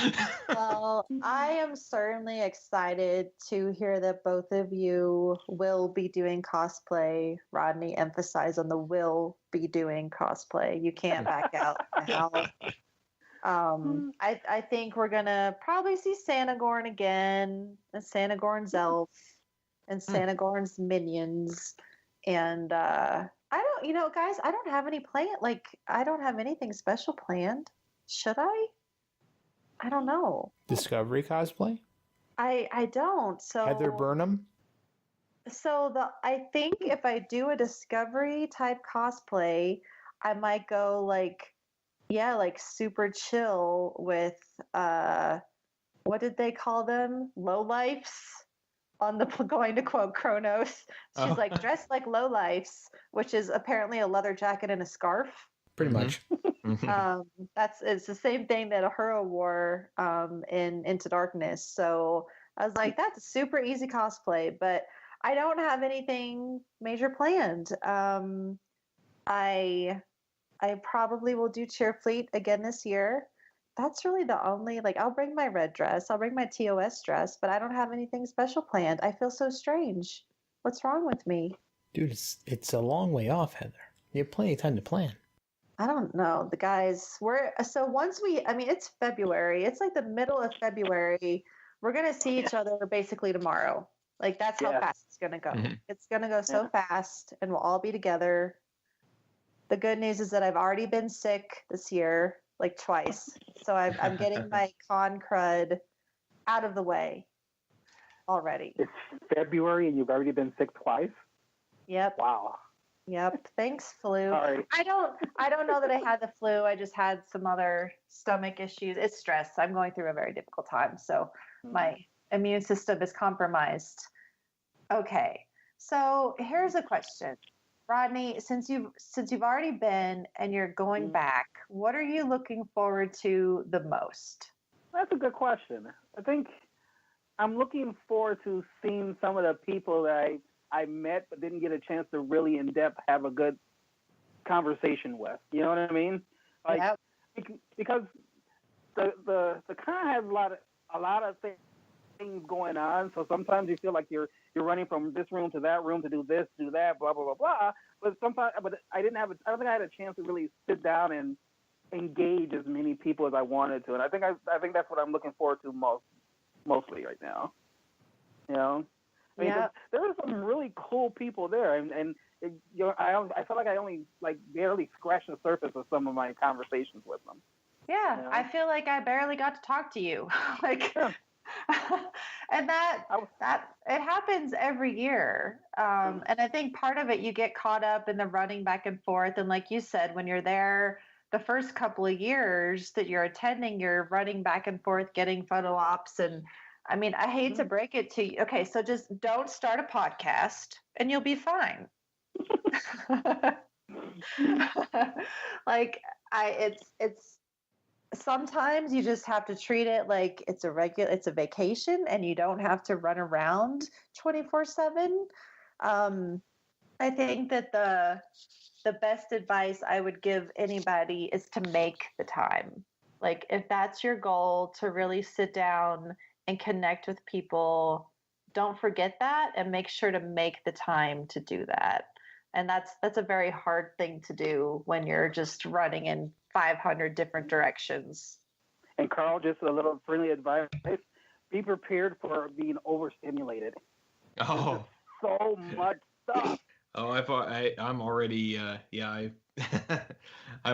Speaker 4: Well, I am certainly excited to hear that both of you will be doing cosplay. Rodney, emphasize on the will be doing cosplay. You can't back out now. I think we're gonna probably see Santagorn again, and Santagorn's elf, and Santagorn's minions, and I don't, guys, I don't have any I don't have anything special planned. Should I? I don't know.
Speaker 2: Discovery cosplay?
Speaker 4: I don't. So
Speaker 2: Heather Burnham?
Speaker 4: So I think if I do a Discovery type cosplay, I might go like super chill with what did they call them? Lowlifes. On the going to quote Kronos, she's like dressed like lowlifes, which is apparently a leather jacket and a scarf.
Speaker 2: Pretty much.
Speaker 4: It's the same thing that Uhura wore in Into Darkness. So I was like, that's a super easy cosplay, but I don't have anything major planned. I probably will do Cheerfleet again this year. That's really the only, I'll bring my red dress, I'll bring my TOS dress, but I don't have anything special planned. I feel so strange. What's wrong with me?
Speaker 2: Dude, it's a long way off, Heather. You have plenty of time to plan.
Speaker 4: I don't know. The guys, it's February. It's like the middle of February. We're going to see each other basically tomorrow. Like, that's how fast it's going to go.
Speaker 6: Mm-hmm.
Speaker 4: It's going to go so fast, and we'll all be together. The good news is that I've already been sick this year, like twice. So I'm getting my con crud out of the way already.
Speaker 5: It's February and you've already been sick twice?
Speaker 4: Yep.
Speaker 5: Wow.
Speaker 4: Yep. Thanks, flu.
Speaker 5: Sorry.
Speaker 4: I don't know that I had the flu. I just had some other stomach issues. It's stress. I'm going through a very difficult time. So my immune system is compromised. Okay. So here's a question Rodney, since you've already been and you're going back, what are you looking forward to the most?
Speaker 5: That's a good question. I think I'm looking forward to seeing some of the people that I met but didn't get a chance to really in depth have a good conversation with. You know what I mean? Like,
Speaker 4: Yep.
Speaker 5: Because the con has a lot of things going on. So sometimes you feel like you're running from this room to that room to do this, do that, blah blah blah blah. But I don't think I had a chance to really sit down and engage as many people as I wanted to. And I think that's what I'm looking forward to mostly right now. You know, I mean, there are some really cool people there, and you know, I feel like I only barely scratched the surface of some of my conversations with them.
Speaker 4: Yeah,
Speaker 5: You know?
Speaker 4: I feel like I barely got to talk to you. And that it happens every year. And I think part of it, you get caught up in the running back and forth. And like you said, when you're there, the first couple of years that you're attending, you're running back and forth, getting photo ops. And I mean, I hate to break it to you. Okay, so just don't start a podcast and you'll be fine. It's sometimes you just have to treat it like it's a vacation and you don't have to run around 24/7. I think that the best advice I would give anybody is to make the time. Like, if that's your goal, to really sit down and connect with people, don't forget that and make sure to make the time to do that. And that's a very hard thing to do when you're just running in 500 different directions.
Speaker 5: And Carl, just a little friendly advice: be prepared for being overstimulated.
Speaker 6: Oh,
Speaker 5: so much stuff.
Speaker 6: Oh, I'm already I'm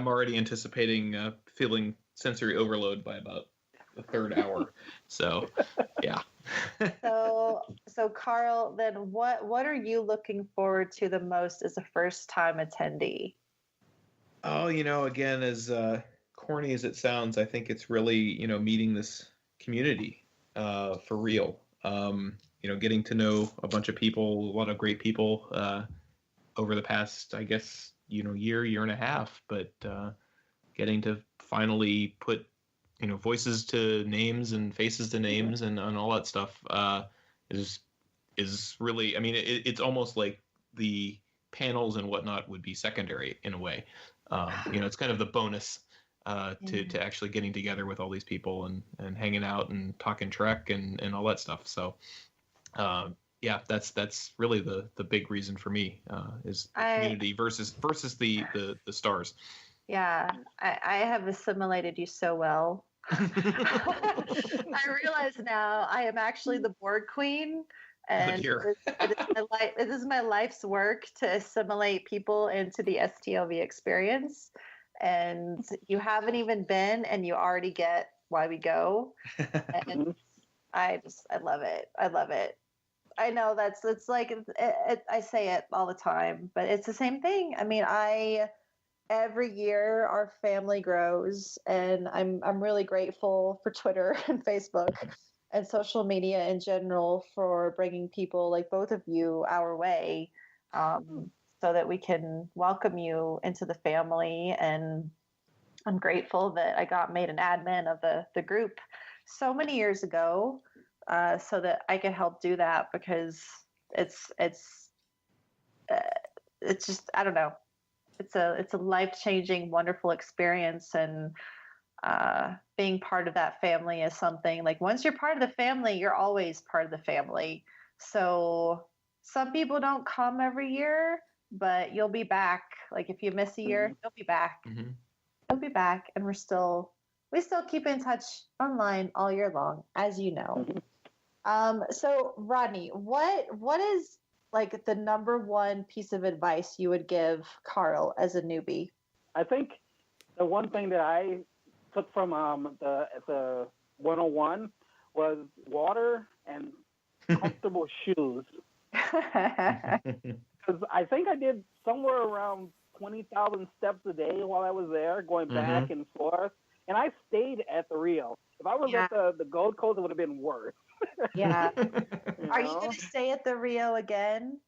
Speaker 6: already anticipating feeling sensory overload by about the third hour. So, yeah.
Speaker 4: So Carl, then what are you looking forward to the most as a first-time attendee?
Speaker 6: Oh, again, as corny as it sounds, I think it's really, meeting this community for real. Getting to know a bunch of people, a lot of great people over the past, I guess, year and a half, but getting to finally put, voices to names and faces to names and all that stuff is really, I mean, it's almost like the panels and whatnot would be secondary in a way. It's kind of the bonus to actually getting together with all these people and hanging out and talking Trek and all that stuff. So, that's really the big reason for me is the community versus the stars.
Speaker 4: Yeah, I have assimilated you so well. I realize now I am actually the board queen, and it is my life's work to assimilate people into the STLV experience. And you haven't even been, and you already get why we go. And I love it. I love it. I know it's like I say it all the time, but it's the same thing. I mean, every year our family grows, and I'm really grateful for Twitter and Facebook and social media in general for bringing people like both of you our way, so that we can welcome you into the family. And I'm grateful that I got made an admin of the group so many years ago, so that I could help do that, because it's just, I don't know. It's a life-changing, wonderful experience, and being part of that family is something like, once you're part of the family, you're always part of the family. So some people don't come every year, but you'll be back. Like, if you miss a year, you'll be back. You'll be back, and we still keep in touch online all year long, as you know. So Rodney, what is like the number one piece of advice you would give Carl as a newbie?
Speaker 5: I think the one thing that I took from the 101 was water and comfortable shoes. Because I think I did somewhere around 20,000 steps a day while I was there, going back and forth. And I stayed at the Rio. If I was at the Gold Coast, it would have been worse.
Speaker 4: Yeah. Are you going to stay at the Rio again?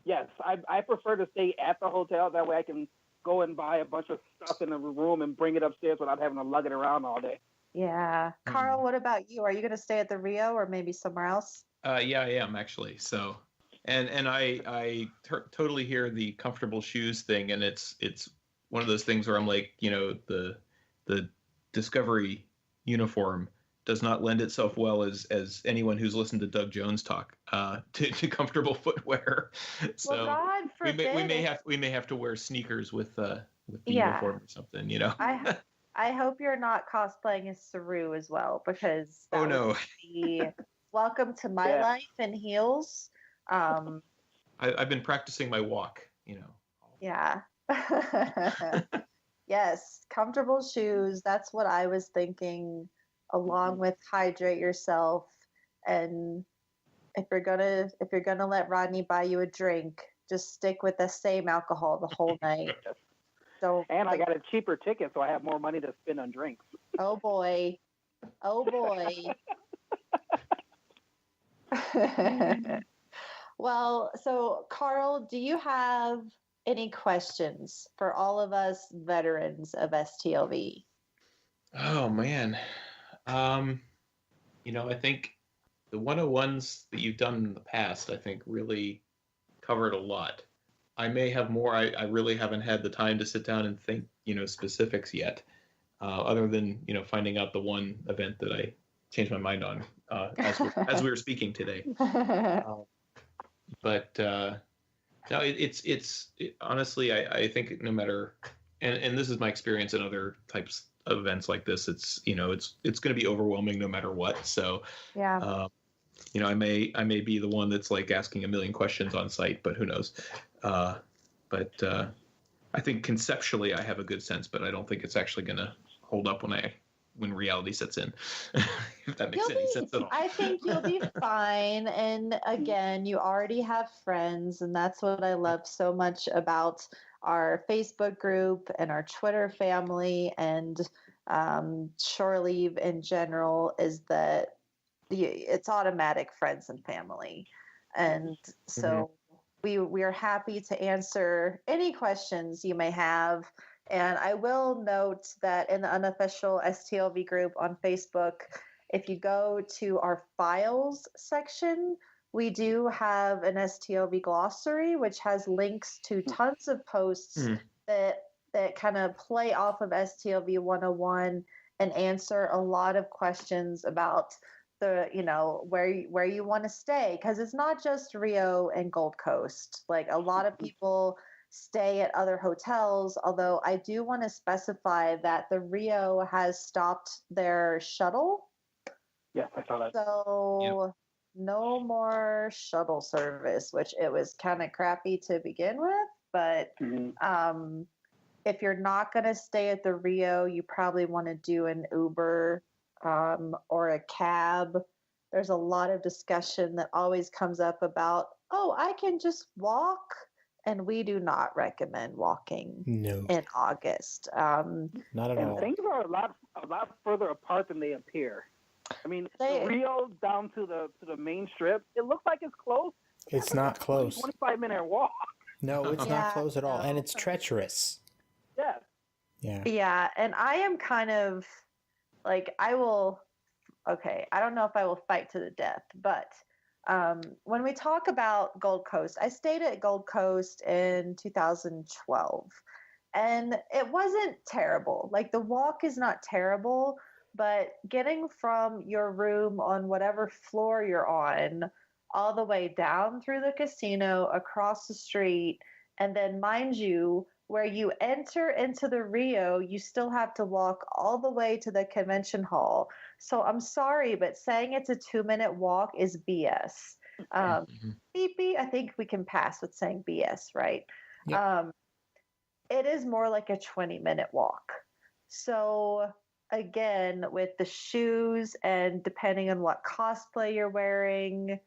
Speaker 5: Yes, I prefer to stay at the hotel. That way I can go and buy a bunch of stuff in the room and bring it upstairs without having to lug it around all day.
Speaker 4: Yeah. Carl, what about you? Are you going to stay at the Rio or maybe somewhere else?
Speaker 6: Yeah, I am actually. So, and I totally hear the comfortable shoes thing, and it's one of those things where I'm like, the Discovery uniform does not lend itself well as anyone who's listened to Doug Jones talk to comfortable footwear. So
Speaker 4: well, God forbid
Speaker 6: we may have to wear sneakers with the uniform or something.
Speaker 4: I hope you're not cosplaying as Saru as well, because that would be welcome to my life in heels.
Speaker 6: I've been practicing my walk.
Speaker 4: Yeah. Yes, comfortable shoes. That's what I was thinking, along with hydrate yourself. And if you're gonna let Rodney buy you a drink, just stick with the same alcohol the whole night.
Speaker 5: And I got a cheaper ticket, so I have more money to spend on drinks.
Speaker 4: Oh boy. Well, so Carl, do you have any questions for all of us veterans of STLV?
Speaker 6: Oh man. I think the 101s that you've done in the past, I think really covered a lot. I may have more. I really haven't had the time to sit down and think, specifics yet, other than, finding out the one event that I changed my mind on as we were speaking today. But no, it's honestly, I think no matter, and this is my experience in other types of events like this, it's going to be overwhelming no matter what. So
Speaker 4: yeah.
Speaker 6: I may be the one that's like asking a million questions on site, but who knows? But I think conceptually I have a good sense, but I don't think it's actually going to hold up when reality sets in. If that makes any sense at all.
Speaker 4: I think you'll be fine. And again, you already have friends, and that's what I love so much about our Facebook group and our Twitter family and Shore Leave in general, is that it's automatic friends and family. And so we are happy to answer any questions you may have. And I will note that in the unofficial STLV group on Facebook, if you go to our files section, we do have an STLV glossary, which has links to tons of posts that kind of play off of STLV 101 and answer a lot of questions about the, where you want to stay. Because it's not just Rio and Gold Coast. Like, a lot of people stay at other hotels, although I do want to specify that the Rio has stopped their shuttle.
Speaker 5: Yes, I saw that.
Speaker 4: So no more shuttle service, which it was kind of crappy to begin with. But if you're not going to stay at the Rio, you probably want to do an Uber or a cab. There's a lot of discussion that always comes up about, I can just walk. And we do not recommend walking in August.
Speaker 2: Not at all.
Speaker 5: Things are a lot further apart than they appear. I mean, the Rio down to the main strip, it looks like it's close.
Speaker 2: It's not close.
Speaker 5: 25-minute walk.
Speaker 2: No, it's not close at all. And it's treacherous.
Speaker 5: Yeah.
Speaker 2: Yeah.
Speaker 4: Yeah. And I am kind of like, I don't know if I will fight to the death, but when we talk about Gold Coast, I stayed at Gold Coast in 2012, and it wasn't terrible. Like, the walk is not terrible, but getting from your room on whatever floor you're on all the way down through the casino, across the street, and then, mind you, where you enter into the Rio, you still have to walk all the way to the convention hall. So I'm sorry, but saying it's a 2-minute walk is BS. Beep, beep, I think we can pass with saying BS, right? Yep. It is more like a 20-minute walk. So again, with the shoes and depending on what cosplay you're wearing,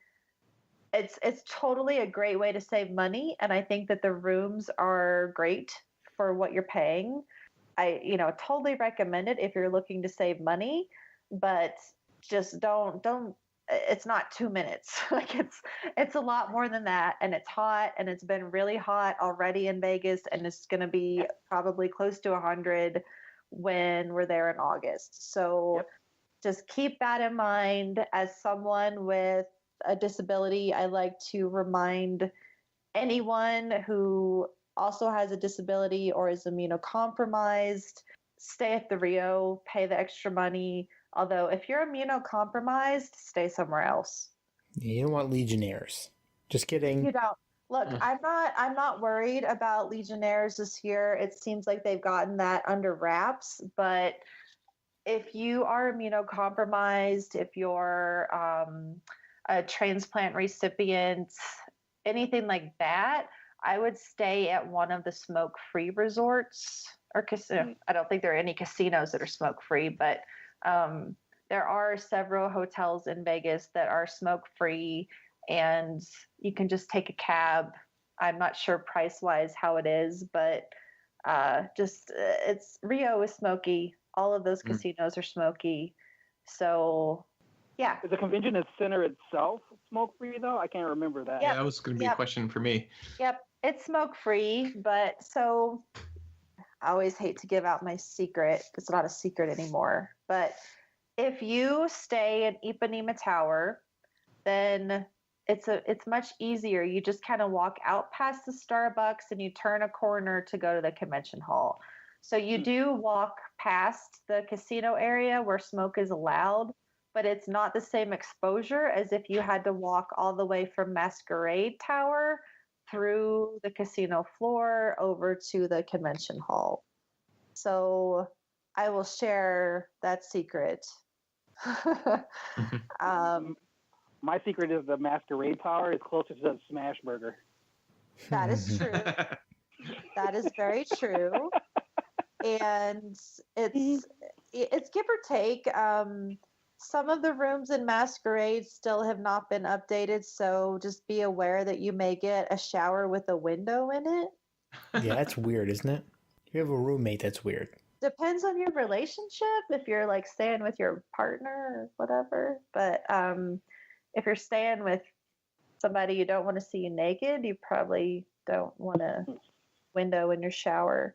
Speaker 4: it's totally a great way to save money. And I think that the rooms are great for what you're paying. I totally recommend it if you're looking to save money, but just don't it's not 2 minutes. Like it's a lot more than that, and it's hot, and it's been really hot already in Vegas, and it's going to be probably close to 100 when we're there in August. So just keep that in mind. As someone with a disability, I like to remind anyone who also has a disability or is immunocompromised, stay at the Rio, pay the extra money. Although if you're immunocompromised, stay somewhere else.
Speaker 2: You don't want Legionnaires. Just kidding.
Speaker 4: You don't. Look, I'm not worried about Legionnaires this year. It seems like they've gotten that under wraps, but if you are immunocompromised, if you're a transplant recipient, anything like that, I would stay at one of the smoke-free resorts or casino. I don't think there are any casinos that are smoke-free, but there are several hotels in Vegas that are smoke-free, and you can just take a cab. I'm not sure price-wise how it is, but it's Rio is smoky. All of those casinos are smoky. So, yeah.
Speaker 5: Is the convention center itself smoke-free, though? I can't remember that.
Speaker 6: Yeah, that was going to be a question for me.
Speaker 4: Yep, it's smoke-free, but so I always hate to give out my secret. It's not a secret anymore. But if you stay in Ipanema Tower, then it's much easier. You just kind of walk out past the Starbucks and you turn a corner to go to the convention hall. So you do walk past the casino area where smoke is allowed, but it's not the same exposure as if you had to walk all the way from Masquerade Tower through the casino floor over to the convention hall. So I will share that secret.
Speaker 5: My secret is the Masquerade Tower is closer to the Smash Burger.
Speaker 4: That is true. That is very true. And it's give or take. Some of the rooms in Masquerade still have not been updated, so just be aware that you may get a shower with a window in it.
Speaker 2: Yeah, that's weird, isn't it? You have a roommate, that's weird.
Speaker 4: Depends on your relationship, if you're like staying with your partner or whatever. But if you're staying with somebody you don't want to see you naked, you probably don't want a window in your shower.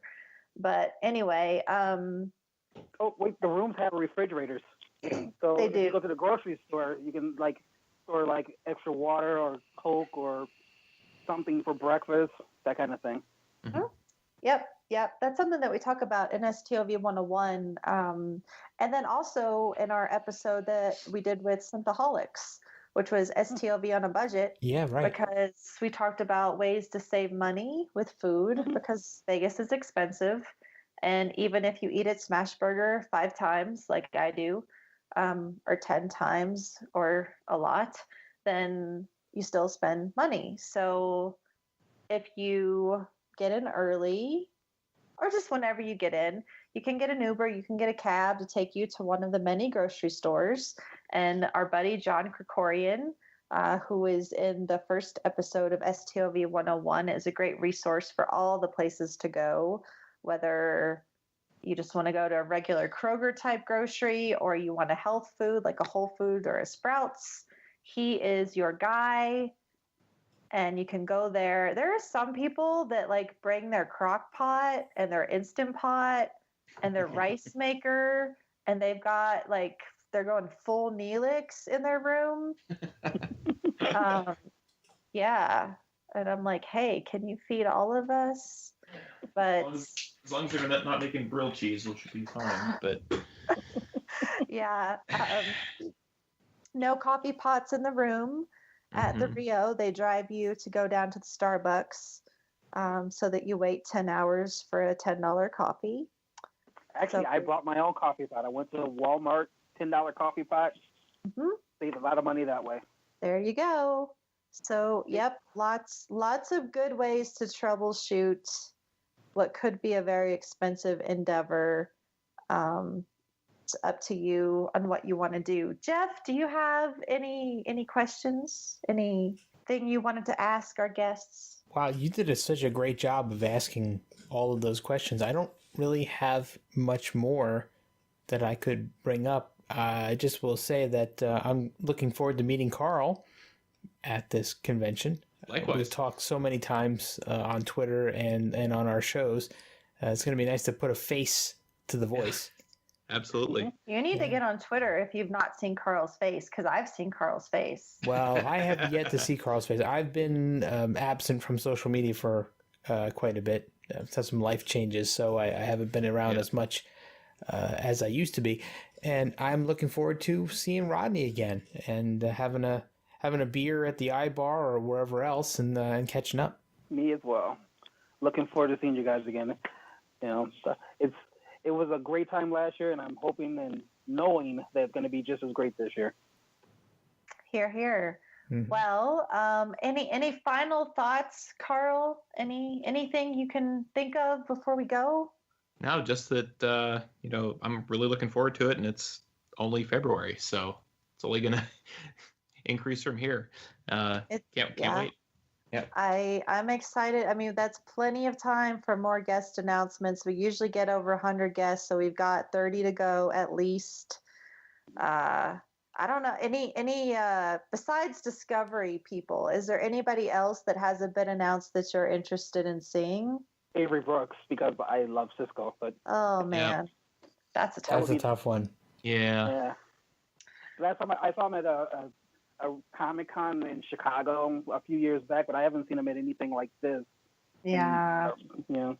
Speaker 4: But anyway,
Speaker 5: oh wait, the rooms have refrigerators. So
Speaker 4: they
Speaker 5: if
Speaker 4: do.
Speaker 5: you go to the grocery store, you can store extra water or Coke or something for breakfast, that kind of thing.
Speaker 4: Mm-hmm. Yep. That's something that we talk about in STLV 101. And then also in our episode that we did with Syntaholics, which was STLV on a budget.
Speaker 2: Yeah, right.
Speaker 4: Because we talked about ways to save money with food because Vegas is expensive. And even if you eat at Smashburger 5 times, like I do, or 10 times or a lot, then you still spend money. So if you get in early, or just whenever you get in, you can get an Uber, you can get a cab to take you to one of the many grocery stores. And our buddy John Krikorian, who is in the first episode of STLV 101, is a great resource for all the places to go, whether you just want to go to a regular Kroger type grocery or you want a health food like a Whole Foods or a Sprouts. He is your guy. And you can go there. There are some people that bring their crock pot and their Instant Pot and their rice maker, and they've got they're going full Neelix in their room. Yeah. And I'm like, hey, can you feed all of us? But
Speaker 6: as long as they're not making grilled cheese, which should be fine. But
Speaker 4: yeah. No coffee pots in the room. At the Rio, they drive you to go down to the Starbucks so that you wait 10 hours for a $10 coffee.
Speaker 5: Actually, I bought my own coffee pot. I went to Walmart, $10 coffee pot. Saved a lot of money that way.
Speaker 4: There you go. So, yep, lots of good ways to troubleshoot what could be a very expensive endeavor. It's up to you on what you want to do. Jeff, do you have any questions? Anything you wanted to ask our guests?
Speaker 2: Wow, you did such a great job of asking all of those questions. I don't really have much more that I could bring up. I just will say that I'm looking forward to meeting Carl at this convention.
Speaker 6: Likewise.
Speaker 2: We've talked so many times on Twitter and on our shows. It's going to be nice to put a face to the voice.
Speaker 6: Absolutely.
Speaker 4: You need to get on Twitter if you've not seen Carl's face, because I've seen Carl's face.
Speaker 2: Well, I have yet to see Carl's face. I've been absent from social media for quite a bit. I've had some life changes, so I haven't been around as much as I used to be. And I'm looking forward to seeing Rodney again and having a beer at the iBar or wherever else and catching up.
Speaker 5: Me as well. Looking forward to seeing you guys again. You know, it was a great time last year, and I'm hoping and knowing that it's going to be just as great this year.
Speaker 4: Hear, hear.
Speaker 2: Mm-hmm.
Speaker 4: Well, any final thoughts, Carl? Anything you can think of before we go?
Speaker 6: No, just that I'm really looking forward to it, and it's only February, so it's only gonna increase from here. Can't wait. Yeah,
Speaker 4: I'm excited. I mean, that's plenty of time for more guest announcements. We usually get over 100 guests, so we've got 30 to go at least. I don't know any besides Discovery people. Is there anybody else that hasn't been announced that you're interested in seeing?
Speaker 5: Avery Brooks, because I love Cisco, but
Speaker 4: oh man, that's a
Speaker 2: tough one.
Speaker 6: Yeah.
Speaker 5: Last time I saw him at a Comic-Con in Chicago a few years back, but I haven't seen him at anything like this.
Speaker 4: Yeah.
Speaker 5: And,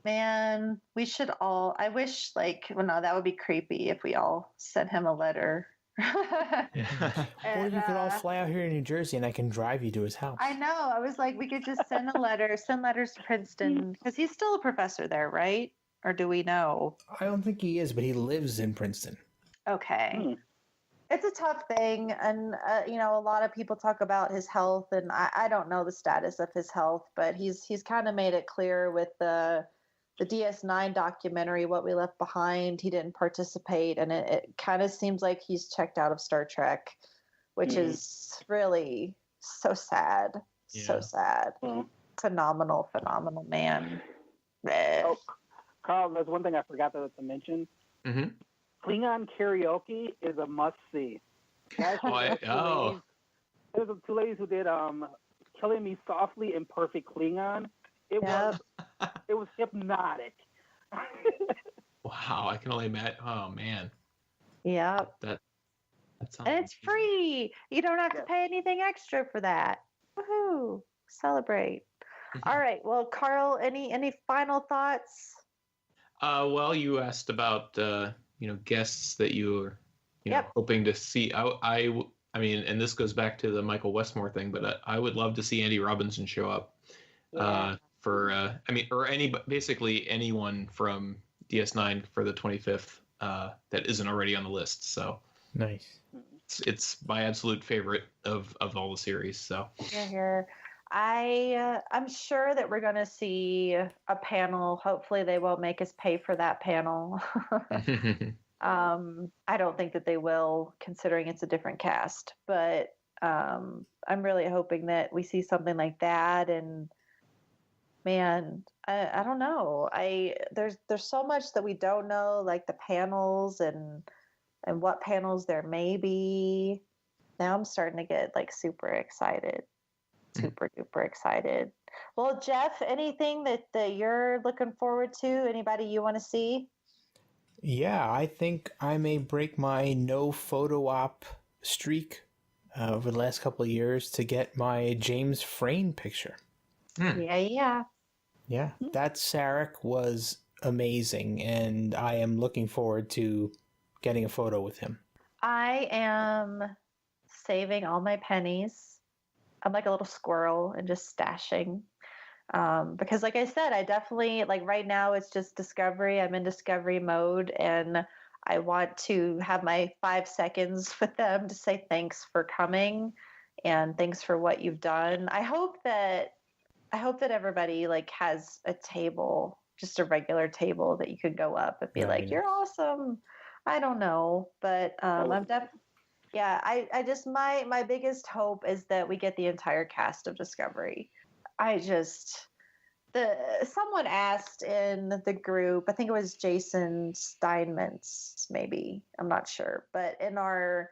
Speaker 4: man, we should all. I wish, no, that would be creepy if we all sent him a letter.
Speaker 2: Or you could all fly out here in New Jersey and I can drive you to his house.
Speaker 4: I know. I was like, we could just send letters to Princeton, because he's still a professor there, right? Or do we know?
Speaker 2: I don't think he is, but he lives in Princeton.
Speaker 4: Okay. It's a tough thing, and a lot of people talk about his health, and I don't know the status of his health, but he's kind of made it clear with the DS9 documentary, What We Left Behind. He didn't participate, and it kind of seems like he's checked out of Star Trek, which is really so sad.
Speaker 6: Yeah.
Speaker 4: So sad. Phenomenal man.
Speaker 5: Oh, Carl, there's one thing I forgot to mention.
Speaker 6: Mm-hmm.
Speaker 5: Klingon karaoke is a must-see. There's the two ladies who did Killing Me Softly in perfect Klingon. It was hypnotic.
Speaker 6: Wow, I can only imagine. Oh man.
Speaker 4: Yeah.
Speaker 6: That sounds.
Speaker 4: And it's free. You don't have to pay anything extra for that. Woohoo! Celebrate. All right. Well, Carl, any final thoughts?
Speaker 6: Well, you asked about guests that you were hoping to see. I mean, and this goes back to the Michael Westmore thing, but I would love to see Andy Robinson show up. Basically anyone from DS9 for the 25th that isn't already on the list. So
Speaker 2: nice.
Speaker 6: It's my absolute favorite of all the series. So
Speaker 4: Here. I'm sure that we're going to see a panel. Hopefully they won't make us pay for that panel. I don't think that they will, considering it's a different cast, but I'm really hoping that we see something like that. And man, I don't know. There's so much that we don't know, like the panels and what panels there may be. Now I'm starting to get super excited. Super duper excited. Well, Jeff, anything that you're looking forward to? Anybody you want to see?
Speaker 2: Yeah, I think I may break my no photo op streak over the last couple of years to get my James Frain picture.
Speaker 4: Yeah.
Speaker 2: That Sarek was amazing, and I am looking forward to getting a photo with him.
Speaker 4: I am saving all my pennies. I'm like a little squirrel and just stashing. Because like I said, I definitely, right now it's just Discovery. I'm in Discovery mode, and I want to have my 5 seconds with them to say thanks for coming and thanks for what you've done. I hope that everybody has a table, just a regular table that you could go up and be you're awesome. I don't know, but I'm definitely. Yeah, I just my biggest hope is that we get the entire cast of Discovery. someone asked in the group, I think it was Jason Steinmetz, maybe, I'm not sure, but in our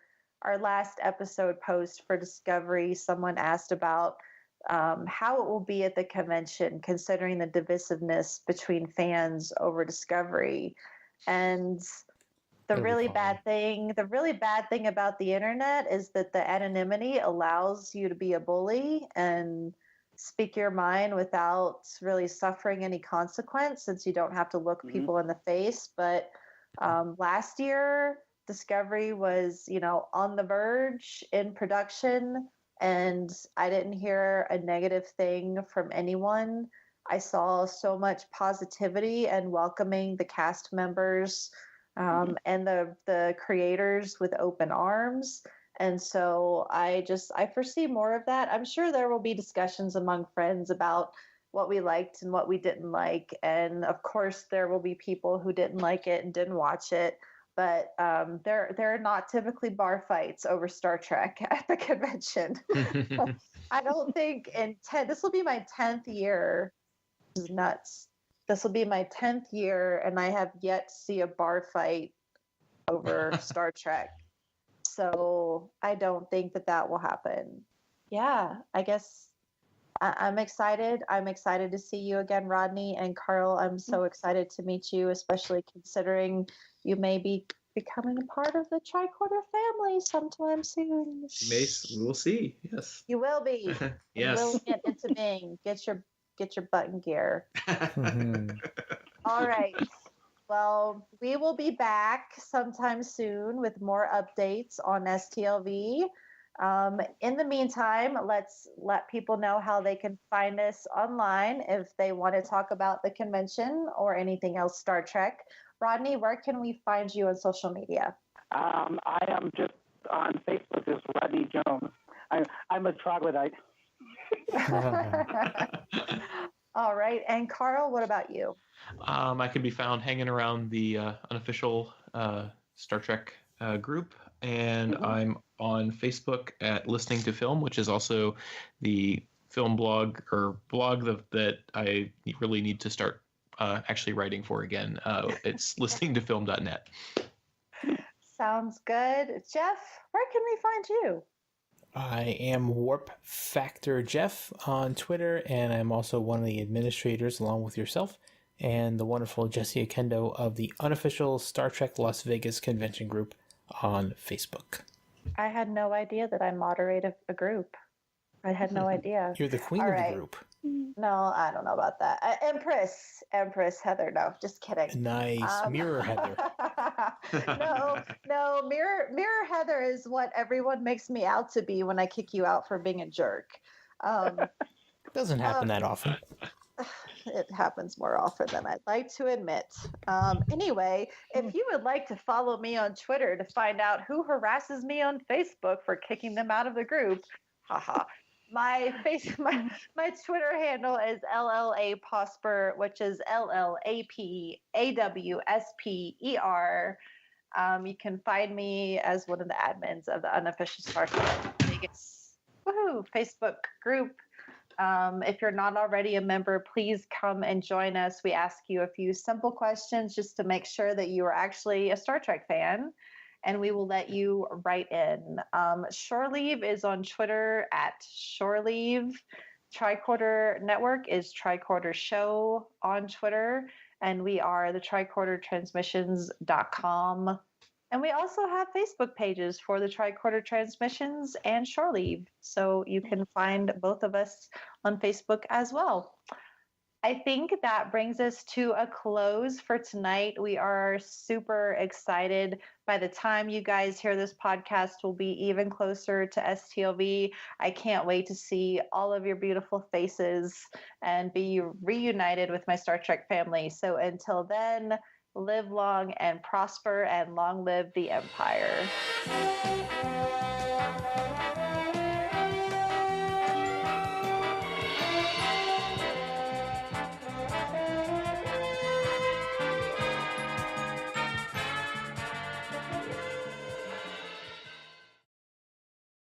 Speaker 4: last episode post for Discovery, someone asked about how it will be at the convention, considering the divisiveness between fans over Discovery. And the really bad thing about the internet is that the anonymity allows you to be a bully and speak your mind without really suffering any consequence, since you don't have to look people in the face. But last year, Discovery was, on the verge in production, and I didn't hear a negative thing from anyone. I saw so much positivity and welcoming the cast members and the creators with open arms. And so I foresee more of that. I'm sure there will be discussions among friends about what we liked and what we didn't like. And of course, there will be people who didn't like it and didn't watch it. But there are not typically bar fights over Star Trek at the convention. I don't think this will be my 10th year. This is nuts. This will be my 10th year, and I have yet to see a bar fight over Star Trek. So I don't think that will happen. Yeah, I guess I'm excited. I'm excited to see you again, Rodney, and Carl. I'm so excited to meet you, especially considering you may be becoming a part of the Tricorder family sometime soon.
Speaker 6: We'll see. Yes.
Speaker 4: You will be.
Speaker 6: Yes.
Speaker 4: You will get into being. Get your button gear. All right. Well, we will be back sometime soon with more updates on STLV. In the meantime, let's let people know how they can find us online if they want to talk about the convention or anything else Star Trek. Rodney, where can we find you on social media?
Speaker 5: I am just on Facebook as Rodney Jones. I'm a troglodyte.
Speaker 4: All right. And Carl, what about you?
Speaker 6: I can be found hanging around the unofficial Star Trek group, and I'm on Facebook at Listening to Film, which is also the film blog that I really need to start actually writing for again. It's listeningtofilm.net.
Speaker 4: Sounds good. Jeff, where can we find you?
Speaker 2: I am Warp Factor Jeff on Twitter, and I'm also one of the administrators, along with yourself, and the wonderful Jesse Akendo of the unofficial Star Trek Las Vegas convention group on Facebook.
Speaker 4: I had no idea that I moderate a group. I had no idea.
Speaker 2: You're the queen of the group.
Speaker 4: No, I don't know about that. Empress Heather. No, just kidding.
Speaker 2: Nice. Mirror Heather.
Speaker 4: No. Mirror Heather is what everyone makes me out to be when I kick you out for being a jerk.
Speaker 2: Doesn't happen that often.
Speaker 4: It happens more often than I'd like to admit. Anyway, if you would like to follow me on Twitter to find out who harasses me on Facebook for kicking them out of the group, haha. My Twitter handle is LLAPosper, which is LLAPAWSPER. You can find me as one of the admins of the unofficial Star Trek Vegas Facebook group. If you're not already a member, please come and join us. We ask you a few simple questions just to make sure that you are actually a Star Trek fan, and we will let you write in. Shore Leave is on Twitter at Shore Leave. Tricorder Network is Tricorder Show on Twitter, and we are the tricordertransmissions.com. And we also have Facebook pages for the Tricorder Transmissions and Shore Leave, so you can find both of us on Facebook as well. I think that brings us to a close for tonight. We are super excited. By the time you guys hear this podcast, we'll be even closer to STLV. I can't wait to see all of your beautiful faces and be reunited with my Star Trek family. So until then, live long and prosper, and long live the Empire.